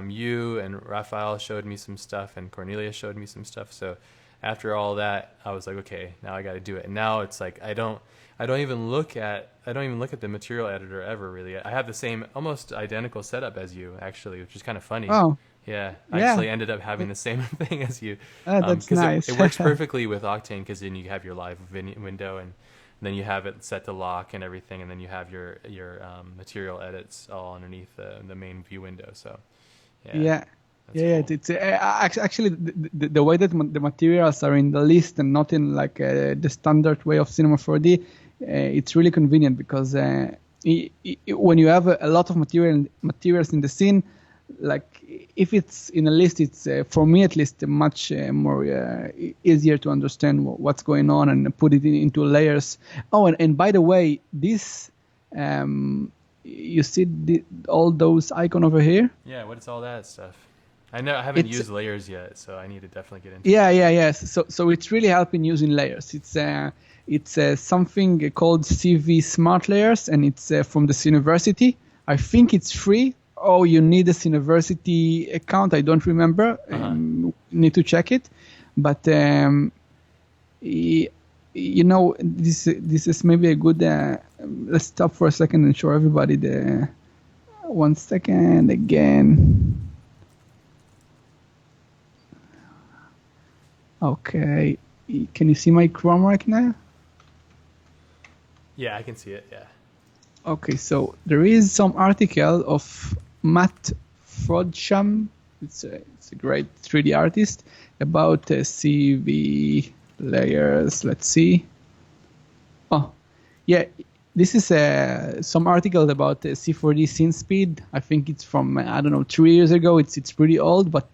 you and Raphael showed me some stuff and Cornelia showed me some stuff. So after all that, I was like, okay, now I got to do it. And now it's like I don't even look at the material editor ever really. I have the same almost identical setup as you actually, which is kind of funny. Oh. Yeah, I actually ended up having the same thing as you. That's nice. It works perfectly with Octane because then you have your live window and then you have it set to lock and everything, and then you have your material edits all underneath the main view window. So yeah. Cool. It's actually the way that the materials are in the list and not in like the standard way of Cinema 4D. It's really convenient because when you have a lot of materials in the scene, like if it's in a list, it's for me at least much more easier to understand what's going on and put it into layers. Oh, and by the way, this you see all those icon over here? Yeah, what is all that stuff? I haven't used layers yet, so I need to definitely get into it. Yeah. So it's really helping using layers. It's something called CV Smart Layers, and it's from this university. I think it's free. Oh, you need this university account. I don't remember. Need to check it. But this is maybe a good. Let's stop for a second and show everybody the. 1 second again. Okay, can you see my Chrome right now? Yeah, I can see it. Yeah. Okay, so there is some article of Matt Frodsham. It's a great 3D artist about CV layers. Let's see. Oh, yeah. This is some article about C4D scene speed. I think it's from 3 years ago. It's pretty old, but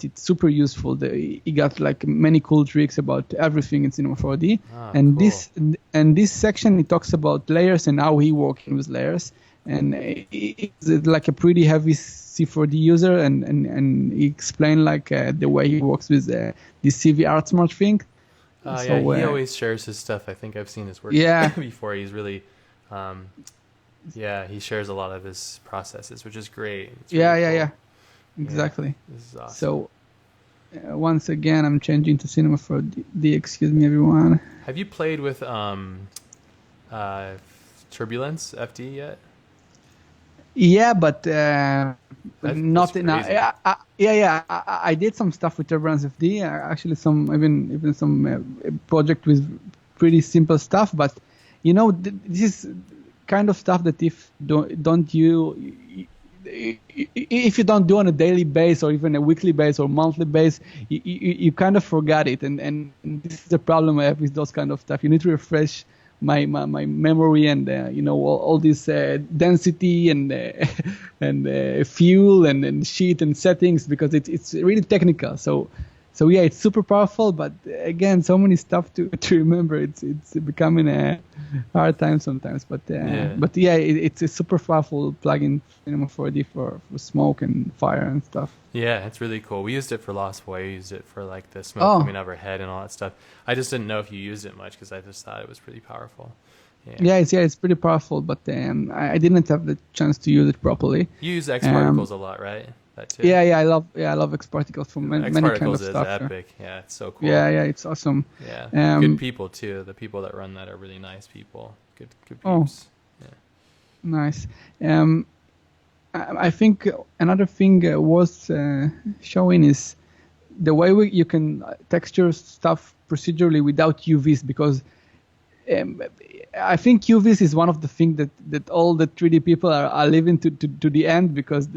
it's super useful. He got like many cool tricks about everything in Cinema 4D. And cool. This section, it talks about layers and how he working with layers. And he's like a pretty heavy C4D user, and he explained like the way he works with this CV ArtSmart thing. He always shares his stuff. I think I've seen his work before. He's really Yeah, he shares a lot of his processes, which is great. It's Yeah, really yeah, cool. yeah. Exactly. Yeah, this is awesome. So once again, I'm changing to Cinema 4D. Excuse me, everyone. Have you played with Turbulence FD yet? Yeah, but That's not in. crazy. Yeah. I did some stuff with Turbulence FD. Actually, some even some project with pretty simple stuff. But this is kind of stuff that if if you don't do on a daily base or even a weekly base or monthly base, you kind of forget it. And this is the problem I have with those kind of stuff. You need to refresh my memory and all this density and fuel and sheet and settings, because it's really technical. So yeah, it's super powerful, but again, so many stuff to remember. It's becoming a hard time sometimes. But it's a super powerful plugin, Cinema 4D for smoke and fire and stuff. Yeah, it's really cool. We used it for Lost Boy. We used it for like the smoke coming out of our head and all that stuff. I just didn't know if you used it much because I just thought it was pretty powerful. Yeah, it's pretty powerful, but I didn't have the chance to use it properly. You use X particles a lot, right? That too. Yeah, I love X particles from many kind of X-Particles stuff. is epic. Yeah, it's so cool. Yeah, it's awesome. Yeah, good people too. The people that run that are really nice people. Good peeps. Oh, yeah. Nice. I think another thing was showing is the way you can texture stuff procedurally without UVs, because I think UVs is one of the things that all the 3D people are leaving to the end, because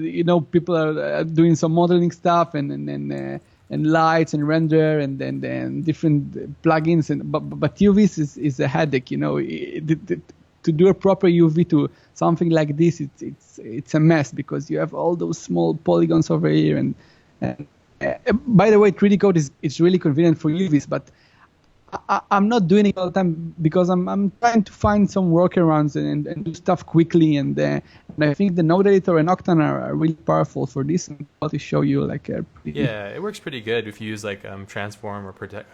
people are doing some modeling stuff and lights and render and then different plugins, but UVs is a headache. To do a proper UV to something like this, it's a mess, because you have all those small polygons over here. And by the way, 3D code is really convenient for UVs, but I'm not doing it all the time because I'm trying to find some workarounds and do stuff quickly. And I think the node editor and Octane are really powerful for this. And I'll to show you Yeah, it works pretty good if you use like transform or projection.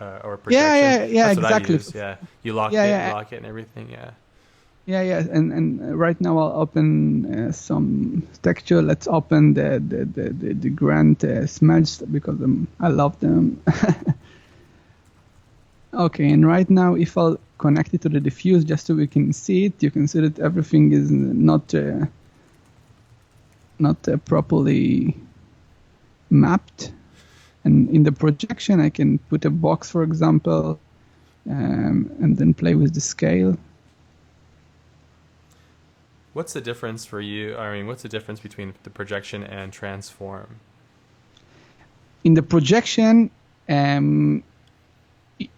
Yeah, That's exactly. what I use. Yeah, you lock it and everything. Yeah. Yeah, and right now I'll open some texture. Let's open the Grand Smudge, because I love them. Okay, and right now if I'll connect it to the diffuse just so we can see it, you can see that everything is not properly mapped. And in the projection I can put a box, for example, and then play with the scale. What's the difference for you? I mean, what's the difference between the projection and transform? In the projection,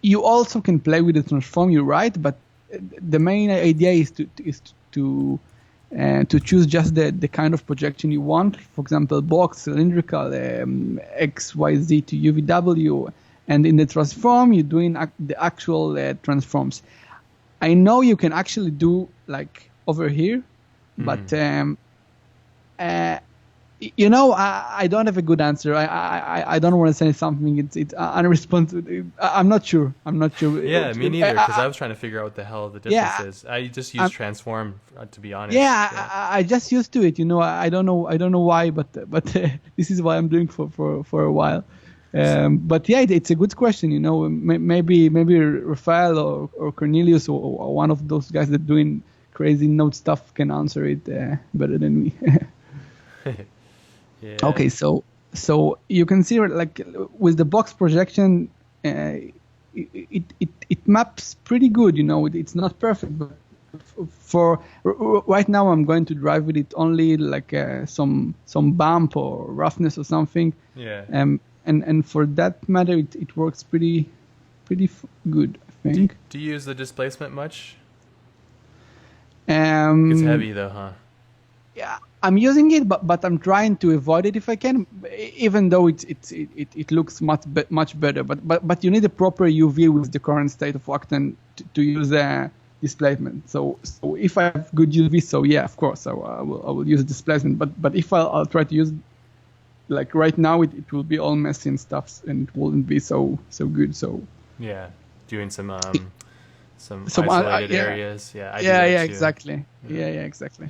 you also can play with the transform, you're right, but the main idea is to choose just the kind of projection you want. For example, box, cylindrical, X, Y, Z to UVW, and in the transform, you're doing the actual transforms. I know you can actually do like over here, but I don't have a good answer. I don't want to say something. It's unresponsive. I'm not sure. Yeah, me neither. Because I was trying to figure out what the hell the difference is. I just use transform, to be honest. I just used to it. I don't know why, but this is what I'm doing for a while. But yeah, it's a good question. Maybe Rafael or Cornelius or one of those guys that doing crazy node stuff can answer it better than me. Yeah. Okay, so you can see like with the box projection, it maps pretty good. It's not perfect, but for right now I'm going to drive with it only like some bump or roughness or something. Yeah. And for that matter, it works pretty good, I think. Do you use the displacement much? It's heavy though, huh? Yeah, I'm using it, but I'm trying to avoid it if I can. Even though it looks much better, but you need a proper UV with the current state of Octane to use displacement. So if I have good UV, so yeah, of course I will use displacement. But if I'll try to use like right now, it will be all messy and stuff, and it wouldn't be so good. So yeah, doing some isolated areas. Yeah, I do that too. Exactly. Yeah, exactly.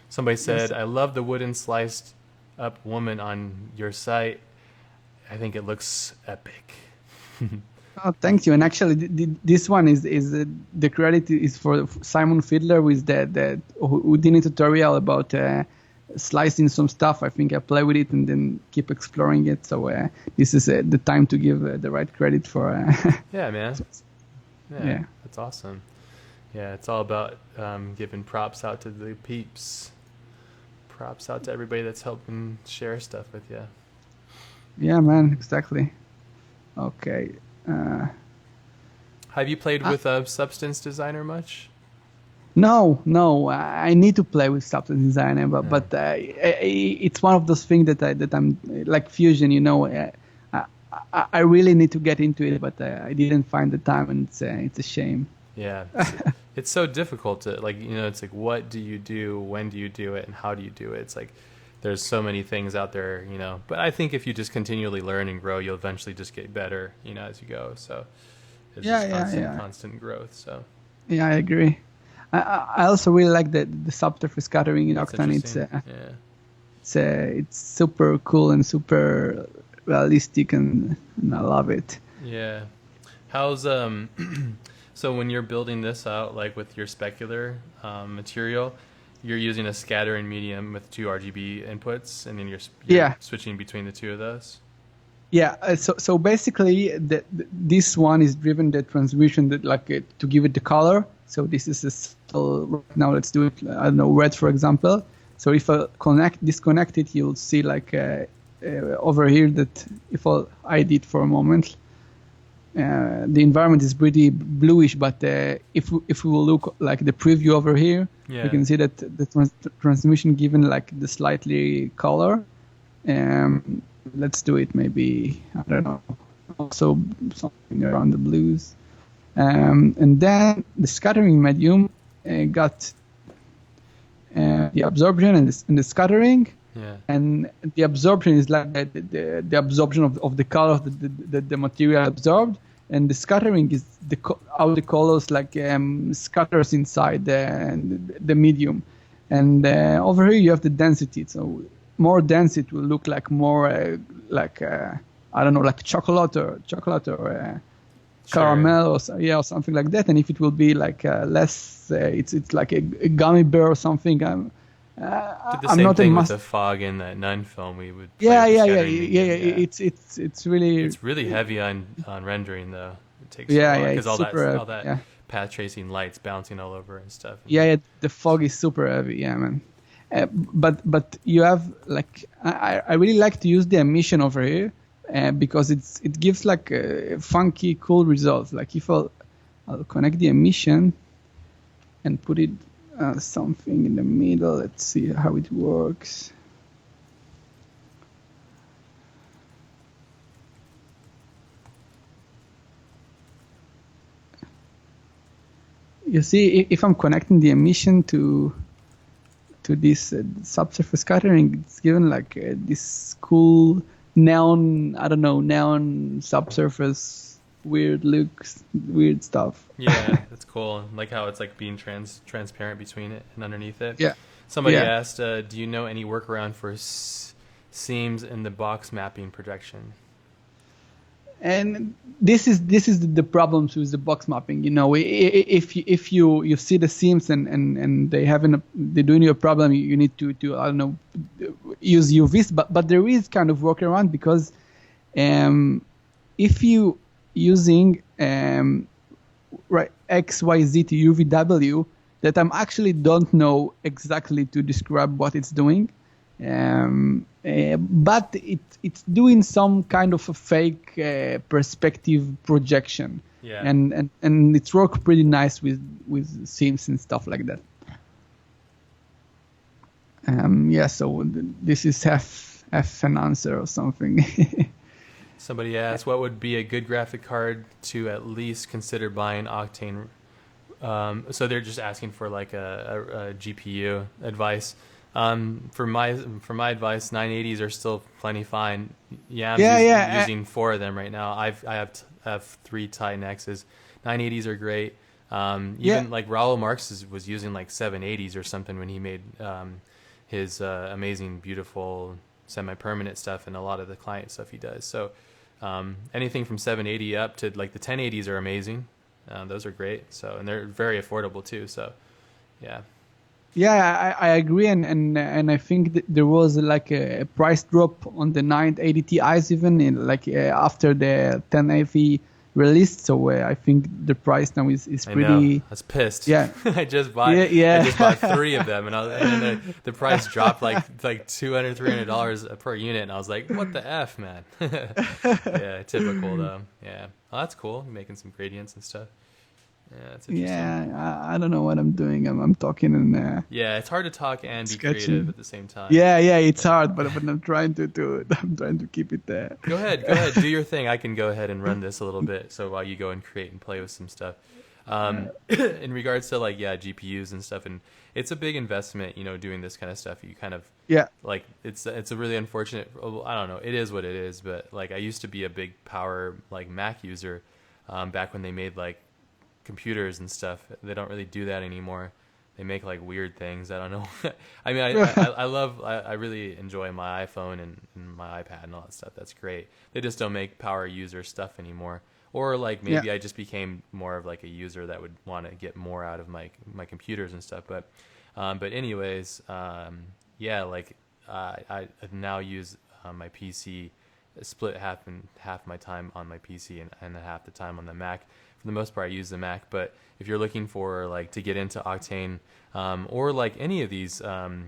Somebody Yes. said, "I love the wooden sliced up woman on your site. I think it looks epic." Oh, thank you. And actually, this one is the credit is for Simon Fiedler with who did a tutorial about slicing some stuff. I think I play with it and then keep exploring it. So this is the time to give the right credit for. Yeah, man. Yeah. That's awesome. Yeah, it's all about giving props out to the peeps. Props out to everybody that's helping share stuff with you. Yeah, man. Exactly. Okay. Have you played with a Substance Designer much? No. I need to play with Substance Designer, but it's one of those things that I'm like Fusion. I really need to get into it, but I didn't find the time, and it's a shame. Yeah, it's so difficult to it's like, what do you do, when do you do it, and how do you do it? It's like there's so many things out there, but I think if you just continually learn and grow, you'll eventually just get better, as you go. So it's constant growth. So yeah, I agree. I also really like the subsurface scattering in Octane. It's super cool and super realistic, and I love it. Yeah. How's so when you're building this out, like with your specular material, you're using a scattering medium with 2 RGB inputs, and then you're switching between the two of those? Yeah, so basically this one is driven the transmission to give it the color. So this is a subtle, right now let's do it, I don't know, red for example. So if I disconnect it, you'll see over here that if I hide it for a moment, the environment is pretty bluish, but if we will look like the preview over here, you can see that the transmission given the slightly color. Let's do it maybe, I don't know, also something around the blues. And then the scattering medium got the absorption and the scattering. Yeah. And the absorption is like the absorption of the color that the material absorbed, and the scattering is how the colors scatters inside the medium. And over here you have the density. So more dense, it will look like more I don't know, like chocolate or caramel or something like that. And if it will be less, it's like a gummy bear or something. Did the same thing with the fog in that Nun film we would play It's really heavy on rendering though. It takes because all that path tracing lights bouncing all over and stuff. The fog is super heavy, man. But you have I really like to use the emission over here because it gives funky cool results. Like if I'll connect the emission and put it something in the middle. Let's see how it works. You see, if I'm connecting the emission to this subsurface scattering, it's given this cool neon subsurface, weird looks, weird stuff. Yeah, that's cool. Like how it's being transparent between it and underneath it. Yeah. Somebody asked, do you know any workaround for seams in the box mapping projection? And this is the problems with the box mapping. If you see the seams and they're doing you a problem, you need to I don't know, use UVs. But there is kind of workaround because if you using XYZ to UVW, that I actually don't know exactly to describe what it's doing. But it's doing some kind of a fake perspective projection, and it's worked pretty nice with seams and stuff like that. So this is half an answer or something. Somebody asked, what would be a good graphic card to at least consider buying Octane? So they're just asking for a GPU advice. For my advice, 980s are still plenty fine. Using 4 of them right now. I have 3 Titan X's. 980s are great. Raul Marx was using 780s or something when he made his amazing, beautiful, semi-permanent stuff and a lot of the client stuff he does. So anything from 780 up to like the 1080s are amazing. Those are great. So, and they're very affordable too. So, yeah. Yeah, I agree, and I think that there was like a price drop on the 980 Ti's even after the 1080 released. So I think the price now is pretty. I know. I was pissed. Yeah, I just bought 3 of them, and then the price dropped like $200-$300 per unit, and I was like, what the f, man? Yeah, typical though. Yeah, well, that's cool. You're making some gradients and stuff. Yeah, that's interesting. Yeah, I don't know what I'm doing. I'm talking and yeah, it's hard to talk and be sketching. creative at the same time. Yeah, it's hard, but I'm trying to do it. I'm trying to keep it there. Go ahead, do your thing. I can go ahead and run this a little bit. So while you go and create and play with some stuff, in regards to like GPUs and stuff, and it's a big investment, doing this kind of stuff. You kind of like it's a really unfortunate. I don't know. It is what it is, but like I used to be a big power like Mac user back when they made like computers and stuff. They don't really do that anymore. They make like weird things. I don't know. I mean, I really enjoy my iPhone and my iPad and all that stuff. That's great. They just don't make power user stuff anymore. Or like maybe I just became more of like a user that would want to get more out of my computers and stuff. But anyways, like I now use my PC, split half my time on my PC and half the time on the Mac. For the most part, I use the Mac, but if you're looking for like to get into Octane or like any of these,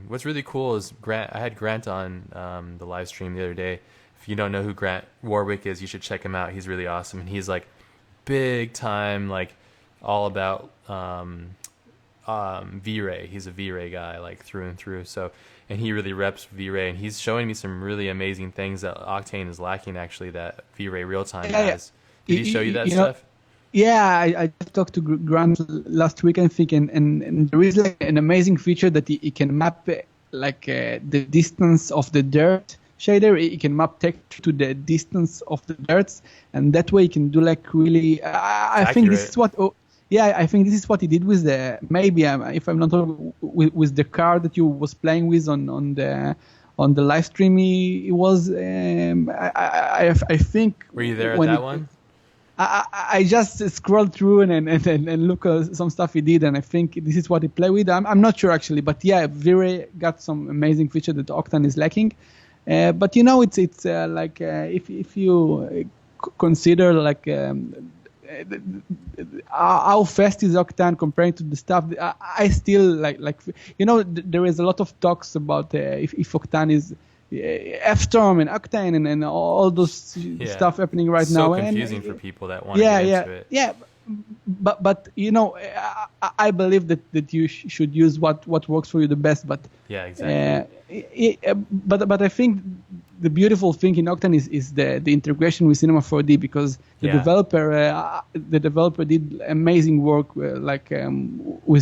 what's really cool is Grant. I had Grant on the live stream the other day. If you don't know who Grant Warwick is, you should check him out. He's really awesome, and he's like big time, like all about V-Ray. He's a V-Ray guy, like through and through. So, and he really reps V-Ray, and he's showing me some really amazing things that Octane is lacking. Actually, that V-Ray real time has. Did he show you that stuff? Yeah, I talked to Grant last week, I think, and there is like an amazing feature that he can map like the distance of the dirt shader. He can map texture to the distance of the dirts, and that way he can do like really. I think this is what. I think this is what he did with the if I'm not wrong, with the car that you was playing with on the live stream. He was. I think. Were you there at that one? I just scrolled through and look at some stuff he did, and I think this is what he played with. I'm not sure actually, but yeah, V-Ray got some amazing feature that Octane is lacking. But it's like if you consider like how fast is Octane comparing to the stuff, I still like there is a lot of talks about if Octane is F-Storm and Octane and all those stuff happening right now. So confusing for people that want to get into it. Yeah, but I believe that you should use what works for you the best. But yeah, exactly. But I think the beautiful thing in Octane is the integration with Cinema 4D, because the developer did amazing work with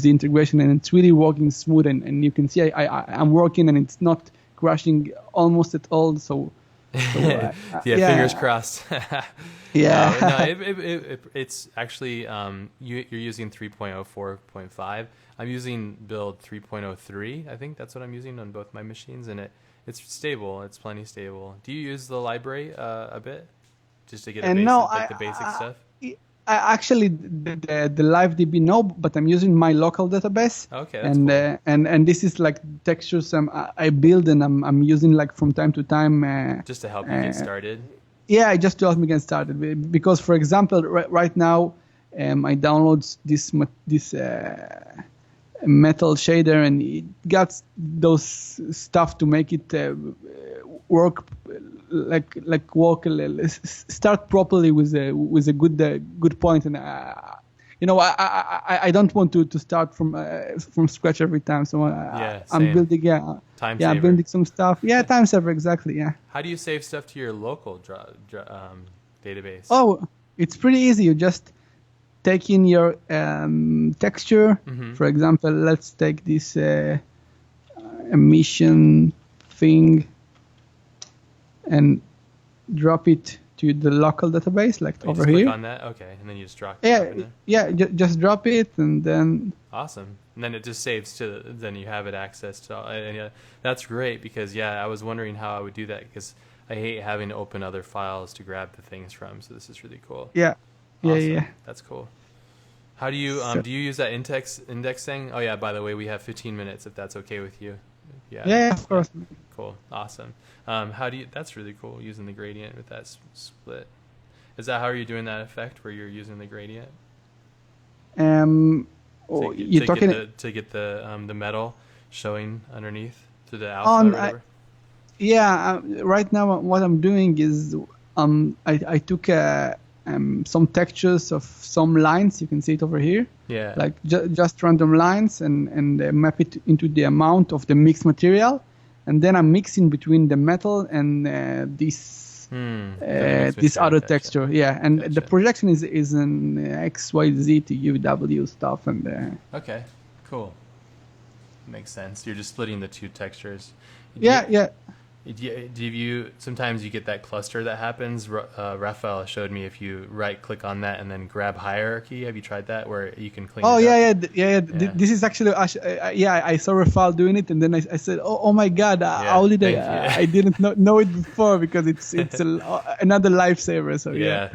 the integration, and it's really working smooth, and you can see I'm working and it's not crashing almost at all. So fingers crossed. Yeah. It's actually you're using 3.04.5. I'm using build 3.03. I think that's what I'm using on both my machines, and it's stable. It's plenty stable. Do you use the library a bit just to get the basic stuff? Actually, the live DB no, but I'm using my local database. Okay, that's cool. And this is like textures I build, and I'm using like from time to time. Just to help you get started. Yeah, just to help me get started. Because, for example, right now, I download this metal shader, and it got those stuff to make it work start properly with a good point. And I don't want to start from scratch every time. So I'm building I'm building some stuff. Yeah, time saver, exactly. Yeah. How do you save stuff to your local database? Oh, it's pretty easy. You just take in your texture. Mm-hmm. For example, let's take this emission thing and drop it to the local database, like You over just click here. on that, okay, and then you just drop Yeah, it in. yeah. Just drop it, and then Awesome. And then it just saves to, then you have it access to, and yeah, that's great because, yeah, I was wondering how I would do that because I hate having to open other files to grab the things from. So this is really cool. yeah, Awesome. yeah. That's cool. How So, do you use that index thing? Oh yeah, by the way, we have 15 minutes if that's okay with you. yeah, of Yeah. course. Cool. Awesome. How do you, that's really cool using the gradient with that split. Is that how you're doing that effect where you're using the gradient? You're talking To get the metal showing underneath to the alpha or on. whatever. Yeah, right now what I'm doing is I took some textures of some lines. You can see it over here. Yeah. Like just random lines and map it into the amount of the mixed material, and then I'm mixing between the metal and this other texture. Yeah, and the projection is an X, Y, Z to UW stuff and. Okay. Cool. Makes sense. You're just splitting the two textures. Yeah. Do you sometimes you get that cluster that happens? Raphael showed me if you right click on that and then grab hierarchy. Have you tried that where you can clean? Oh it up? yeah. This is actually I saw Raphael doing it and then I said oh my god how did I didn't know it before because it's another lifesaver. So yeah.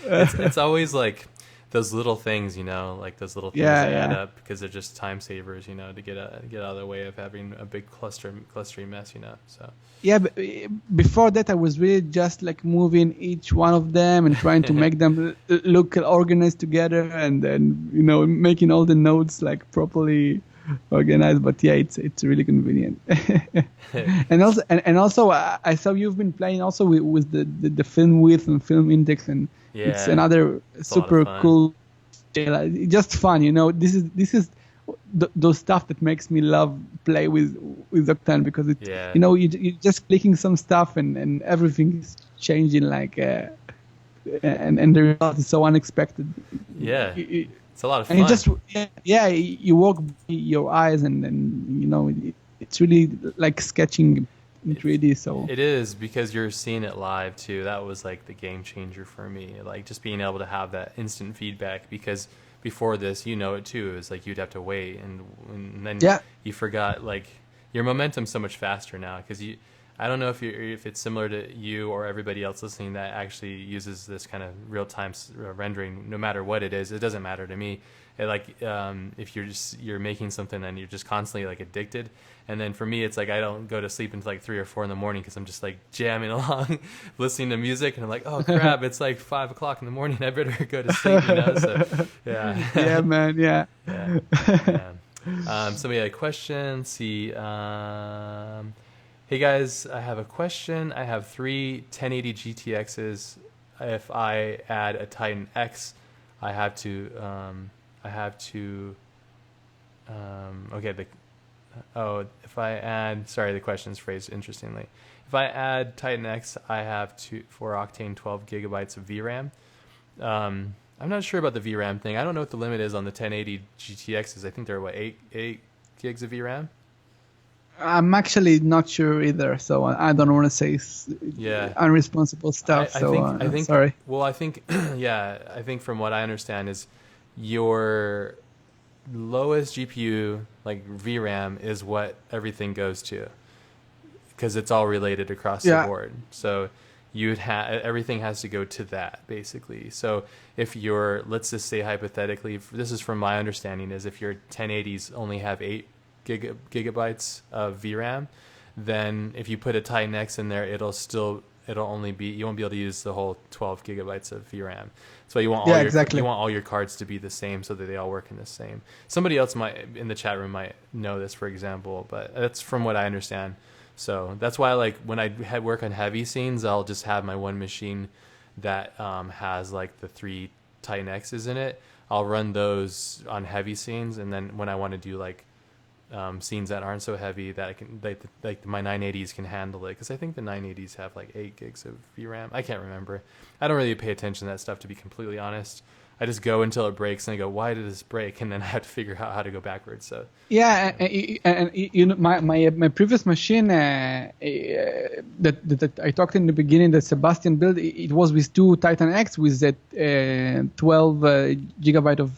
It's always like those little things, like those little things that add up because they're just time savers, to get out of the way of having a big clustering mess, So yeah, but before that I was really just like moving each one of them and trying to make them look organized together and then making all the nodes like properly organized. But yeah, it's really convenient. and also I saw you've been playing also with the film width and film index and. Yeah, it's another super cool, just fun. This is those stuff that makes me love play with Octane because it, you're just clicking some stuff and everything is changing like, and the result is so unexpected. Yeah, it's a lot of fun. And you work your eyes and it's really like sketching. In 3D, so it is because you're seeing it live too. That was like the game changer for me, like just being able to have that instant feedback. Because before this, it too. It was like you'd have to wait, and then you forgot. Like your momentum's so much faster now because I don't know if it's similar to you or everybody else listening that actually uses this kind of real time rendering. No matter what it is, it doesn't matter to me. If you're making something and you're just constantly like addicted. And then for me, it's like I don't go to sleep until like 3 or 4 in the morning because I'm just like jamming along, listening to music, and I'm like, oh crap, it's like 5 o'clock in the morning. I better go to sleep. So yeah. Yeah, man. Yeah. Somebody had a question. Let's see. Hey guys, I have a question. I have 3 1080 GTXs. If I add a Titan X, I have to. If I add, sorry, the question's phrased interestingly. If I add Titan X, I have for Octane 12 gigabytes of VRAM. I'm not sure about the VRAM thing. I don't know what the limit is on the 1080 GTXs. I think they're 8 gigs of VRAM. I'm actually not sure either, so I don't want to say unresponsible stuff. I think sorry. Well, I think I think from what I understand is your lowest GPU, like VRAM, is what everything goes to because it's all related across the board. So everything has to go to that basically. So if let's just say hypothetically, this is from my understanding, is if your 1080s only have 8 gigabytes of VRAM, then if you put a Titan X in there, it'll only be, you won't be able to use the whole 12 gigabytes of VRAM. So you want you want all your cards to be the same so that they all work in the same. Somebody else in the chat room might know this, for example, but that's from what I understand. So that's why, like, when I work on heavy scenes, I'll just have my one machine that has like the 3 Titan X's in it. I'll run those on heavy scenes, and then when I want to do like scenes that aren't so heavy that I can like my 980s can handle it, because I think the 980s have like 8 gigs of VRAM. I can't remember. I don't really pay attention to that stuff, to be completely honest. I just go until it breaks, and I go, why did this break? And then I have to figure out how to go backwards. So yeah, and you know, my previous machine that I talked in the beginning that Sebastian built, it was with two Titan X with that 12 gigabyte of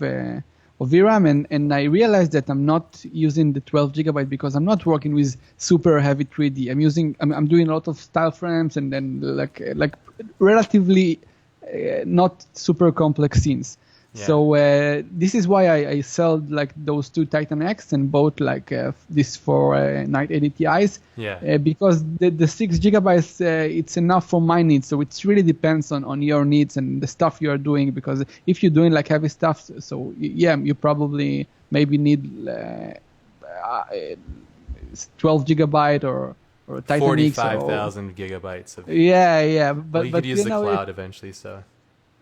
VRAM, and I realized that I'm not using the 12 gigabyte because I'm not working with super heavy 3D. I'm doing a lot of style frames and then like relatively not super complex scenes. Yeah. So this is why I sold like those two Titan X and bought like this for 980 Ti's. Yeah. Because the 6 gigabytes it's enough for my needs. So it really depends on your needs and the stuff you are doing. Because if you're doing like heavy stuff, so yeah, you probably maybe need 12 gigabyte or Titan 45,000 gigabytes of. Yeah, But you could use the cloud eventually, so.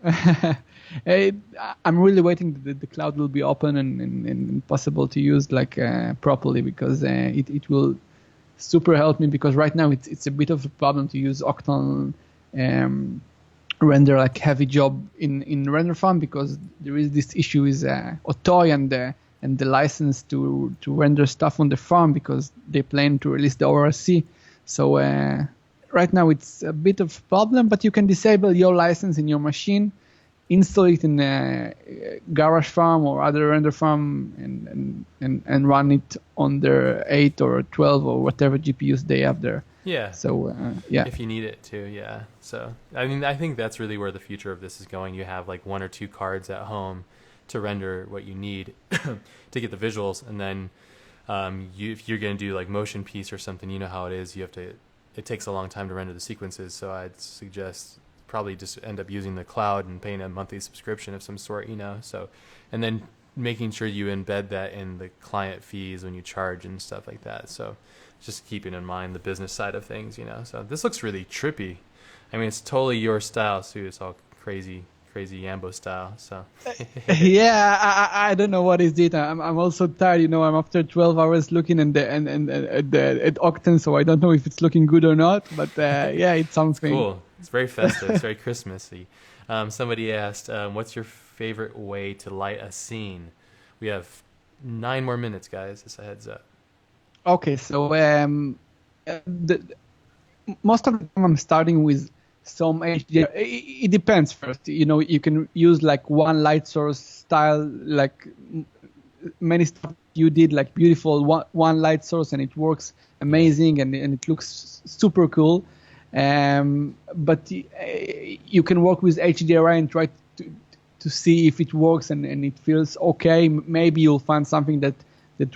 I'm really waiting that the cloud will be open and possible to use like properly, because it will super help me, because right now it's a bit of a problem to use Octane render like heavy job in render farm, because there is this issue with Octane and the license to render stuff on the farm, because they plan to release the ORC. So right now it's a bit of a problem, but you can disable your license in your machine, install it in a Garage Farm or other render farm, and run it on their 8 or 12 or whatever GPUs they have there. Yeah. So yeah. If you need it to, yeah. So I mean, I think that's really where the future of this is going. You have like 1 or 2 cards at home to render what you need to get the visuals, and then if you're going to do like motion piece or something, you know how it is. It takes a long time to render the sequences, so I'd suggest probably just end up using the cloud and paying a monthly subscription of some sort, so, and then making sure you embed that in the client fees when you charge and stuff like that. So just keeping in mind the business side of things, so this looks really trippy. I mean, it's totally your style too. It's all crazy Yambo style. So yeah, I don't know what is it. I'm also tired. I'm after 12 hours looking at Octane, so I don't know if it's looking good or not. But yeah, it's something. Cool. It's very festive. It's very Christmassy. Somebody asked, "What's your favorite way to light a scene?" We have 9 more minutes, guys. Just a heads up. Okay, so most of the time I'm starting with some HDR. It depends first. You can use like one light source style, like many stuff you did, like beautiful one light source, and it works amazing and it looks super cool. But you can work with HDRI and try to see if it works and it feels okay. Maybe you'll find something that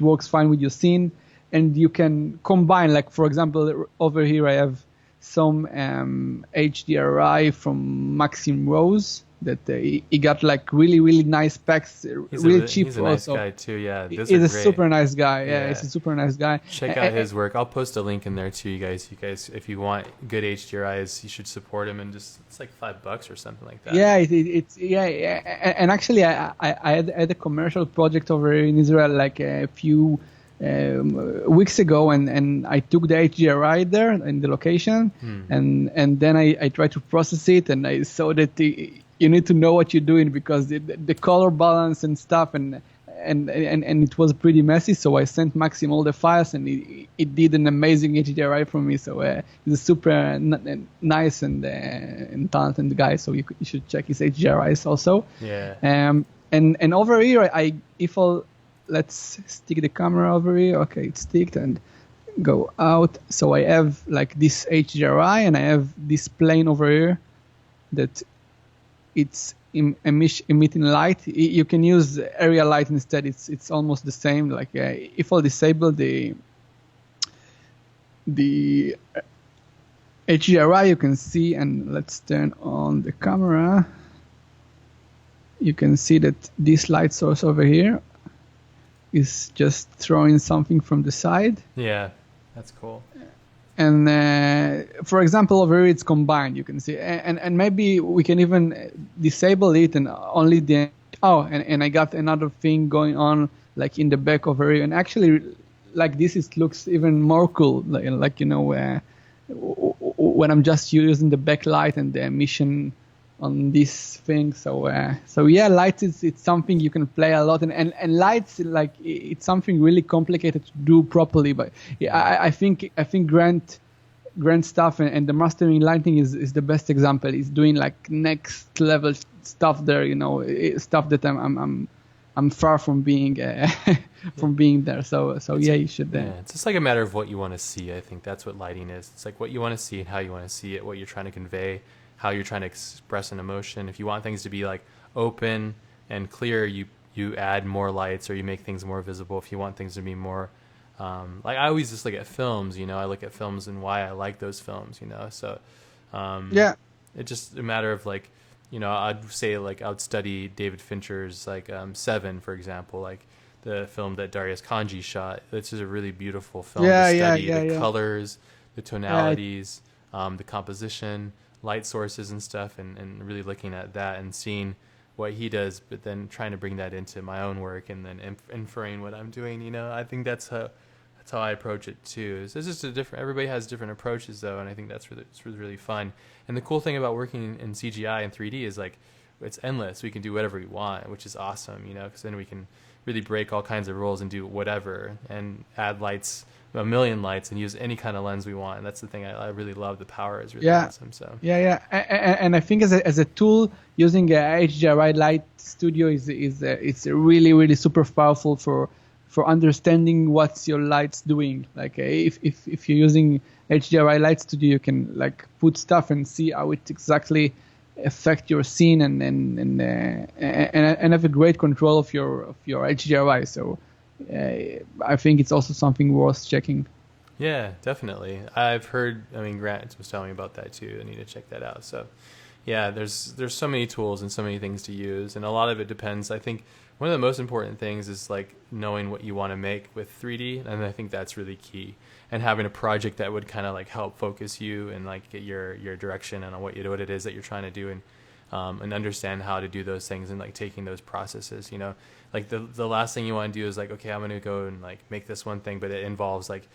works fine with your scene, and you can combine. Like for example, over here I have some HDRI from Maxim Rose that he got like really nice specs, really cheap. He's a nice guy too. Yeah, he's a super nice guy. Yeah, he's a super nice guy. Check out his work. I'll post a link in there too, you guys. If you want good HDRIs, you should support him, and it's like $5 or something like that. Yeah, it's and actually I had a commercial project over in Israel like a few weeks ago, and I took the HDRI there in the location, and then I tried to process it, and I saw that you need to know what you're doing, because the color balance and stuff, and it was pretty messy. So I sent Maxim all the files, and it did an amazing HDRI for me. So he's a super nice and talented guy. So you should check his HDRIs also. Yeah. And over here let's stick the camera over here. Okay, it's sticked, and go out. So I have like this HDRI, and I have this plane over here that it's emitting light. You can use area light instead. It's almost the same. Like if I'll disable the HDRI, you can see, and let's turn on the camera. You can see that this light source over here is just throwing something from the side. Yeah, that's cool. And for example, over here it's combined. You can see, and maybe we can even disable it and only and I got another thing going on like in the back over here. And actually, like this, it looks even more cool. Like when I'm just using the backlight and the emission on this thing. So yeah, lights it's something you can play a lot, and lights, like, it's something really complicated to do properly. But yeah, I think Grant stuff and the mastering lighting is the best example. He's doing like next level stuff there, stuff that I'm far from being from being there. So yeah, you should. It's just like a matter of what you want to see. I think that's what lighting is. It's like what you want to see and how you want to see it, what you're trying to convey, how you're trying to express an emotion. If you want things to be like open and clear, you add more lights or you make things more visible. If you want things to be more like, I always just look at films, I look at films and why I like those films, so yeah, it's just a matter of like, I'd say like I would study David Fincher's like Seven, for example, like the film that Darius Kanji shot. This is a really beautiful film to study the colors, the tonalities, the composition, light sources and stuff, and really looking at that and seeing what he does, but then trying to bring that into my own work and then inferring what I'm doing. I think that's how I approach it too. It's just everybody has different approaches though, and I think it's really fun. And the cool thing about working in CGI and 3D is like it's endless. We can do whatever we want, which is awesome, because then we can really break all kinds of rules and do whatever and add lights, a million lights, and use any kind of lens we want. And that's the thing I really love. The power is really awesome. So and I think as a tool, using HDRI Light Studio is it's really, really super powerful for understanding what's your lights doing. Like if you're using HDRI Light Studio, you can like put stuff and see how it exactly affect your scene and have a great control of your HDRI. So I think it's also something worth checking. Yeah, definitely. I've heard. Grant was telling me about that too. I need to check that out. So yeah, there's so many tools and so many things to use, and a lot of it depends. I think one of the most important things is like knowing what you want to make with 3D, and I think that's really key. And having a project that would kind of like help focus you and like get your direction and what it is that you're trying to do, and understand how to do those things and like taking those processes. Like the last thing you want to do is like, okay, I'm going to go and like make this one thing, but it involves like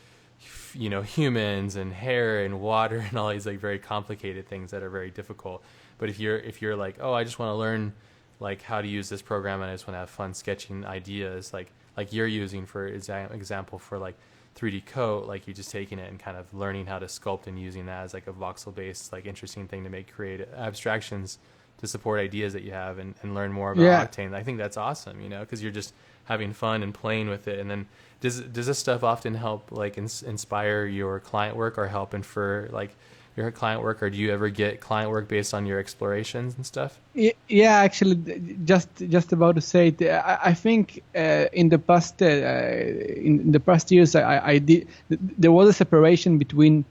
humans and hair and water and all these like very complicated things that are very difficult. But if you're like, oh, I just want to learn like how to use this program and I just want to have fun sketching ideas, like you're using for example for like 3D coat, like you're just taking it and kind of learning how to sculpt and using that as like a voxel based like interesting thing to make creative abstractions to support ideas that you have and learn more about Octane. I think that's awesome, because you're just having fun and playing with it. And then does this stuff often help like inspire your client work or help infer like your client work, or do you ever get client work based on your explorations and stuff? Yeah, actually, just about to say it. I think in the past years, I did. There was a separation between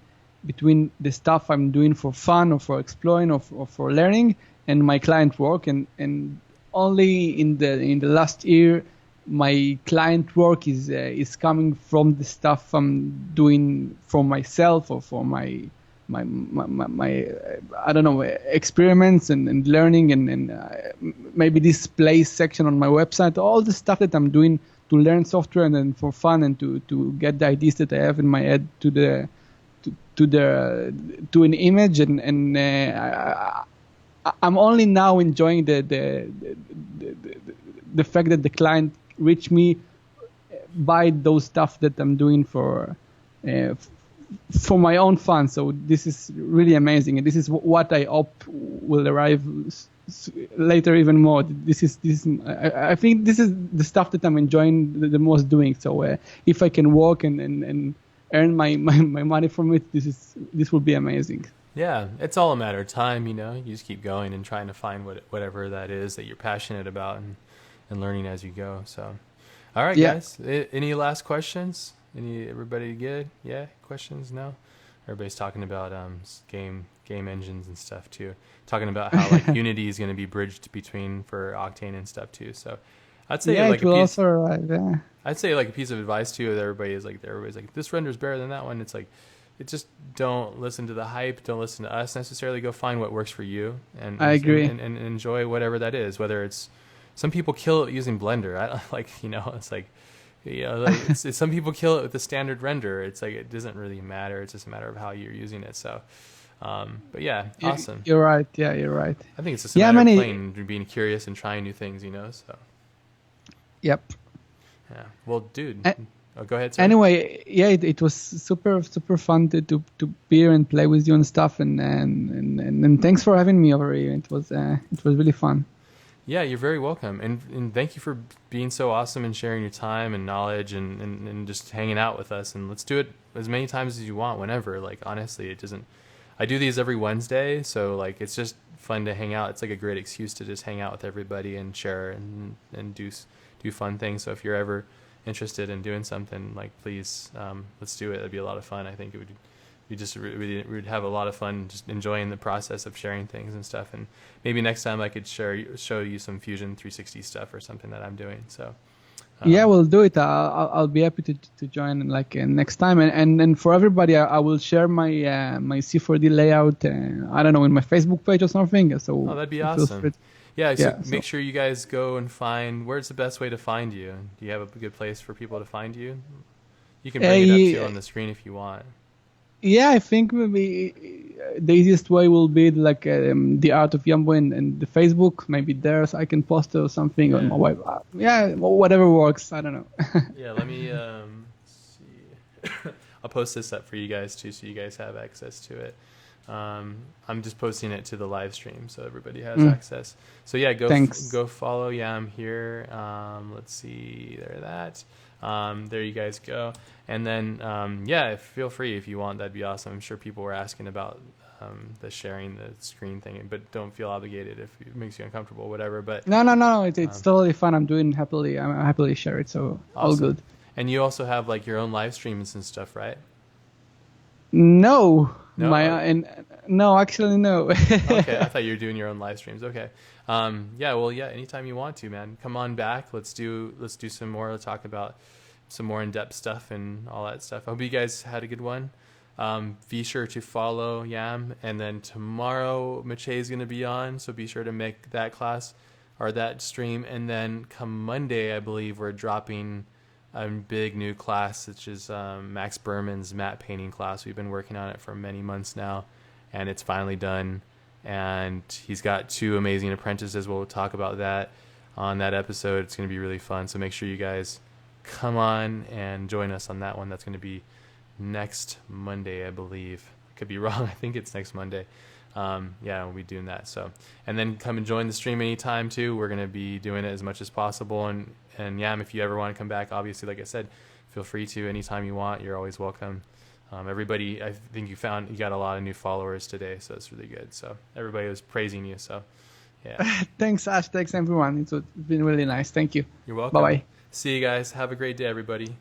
the stuff I'm doing for fun or for exploring or for learning and my client work, and only in the last year, my client work is coming from the stuff I'm doing for myself or for my I don't know, experiments and learning and maybe this plays section on my website, all the stuff that I'm doing to learn software and then for fun and to get the ideas that I have in my head to an image, and I'm only now enjoying the fact that the client reach me by those stuff that I'm doing for my own fun. So this is really amazing, and this is what I hope will arrive later even more. I think this is the stuff that I'm enjoying the most doing. So if I can work and earn my money from it, this will be amazing. Yeah, it's all a matter of time, You just keep going and trying to find whatever that is that you're passionate about and learning as you go. So, all right, guys. Any last questions? Everybody good? Yeah, questions? No? Everybody's talking about game engines and stuff too. Talking about how like Unity is going to be bridged between for Octane and stuff too. So I'd say I'd say like a piece of advice too that everybody's like this render's better than that one. It's like just don't listen to the hype. Don't listen to us necessarily. Go find what works for you and I agree and enjoy whatever that is. Whether it's some people kill it using Blender. I don't like it's like. Some people kill it with the standard render. It's like it doesn't really matter. It's just a matter of how you're using it. So But yeah, awesome. You're right. Yeah, you're right. I think it's just a matter of playing, being curious and trying new things, So. Yep. Yeah. Well, dude. Go ahead. Sorry. Anyway, yeah, it was super fun to be here and play with you and stuff, and thanks for having me over here. It was really fun. Yeah, you're very welcome, and thank you for being so awesome and sharing your time and knowledge and just hanging out with us. And let's do it as many times as you want, whenever. Like, honestly, it doesn't. I do these every Wednesday, so like it's just fun to hang out. It's like a great excuse to just hang out with everybody and share and do fun things. So if you're ever interested in doing something, like, please, let's do it. It'd be a lot of fun. I think it would. We'd have a lot of fun just enjoying the process of sharing things and stuff. And maybe next time I could show you some Fusion 360 stuff or something that I'm doing. So yeah, we'll do it. I'll be happy to join next time. And for everybody, I will share my my C4D layout. I don't know, in my Facebook page or something. So that'd be awesome. So make sure you guys go and find. Where's the best way to find you? Do you have a good place for people to find you? You can bring it up too on the screen if you want. Yeah, I think maybe the easiest way will be like the Art of Yambo and the Facebook. Maybe there, so I can post or something on my web. Whatever works. I don't know. Yeah, let me see. I'll post this up for you guys too, so you guys have access to it. I'm just posting it to the live stream, so everybody has access. So yeah, go follow Yam here. Let's see, there you guys go. And then feel free if you want. That'd be awesome. I'm sure people were asking about the sharing the screen thing, but don't feel obligated if it makes you uncomfortable, whatever. But no, it's totally fun. I'm happily share it, so awesome. All good. And you also have like your own live streams and stuff, right? No, actually no. Okay, I thought you were doing your own live streams. Okay, anytime you want to, man, come on back. Let's do some more. Let's talk about some more in-depth stuff and all that stuff. I hope you guys had a good one. Be sure to follow Yam, and then tomorrow Mache is going to be on, so be sure to make that class or that stream. And then come Monday, I believe we're dropping a big new class, which is Max Berman's matte painting class. We've been working on it for many months now, and it's finally done. And he's got 2 amazing apprentices. We'll talk about that on that episode. It's going to be really fun. So make sure you guys come on and join us on that one. That's going to be next Monday, I believe. Could be wrong. I think it's next Monday. We'll be doing that. So, and then come and join the stream anytime too. We're going to be doing it as much as possible. And Yam, if you ever want to come back, obviously, like I said, feel free to anytime you want. You're always welcome. Everybody, I think you got a lot of new followers today, so it's really good. So everybody was praising you. So yeah. Thanks, Ash. Thanks, everyone. It's been really nice. Thank you. You're welcome. Bye-bye. See you guys. Have a great day, everybody.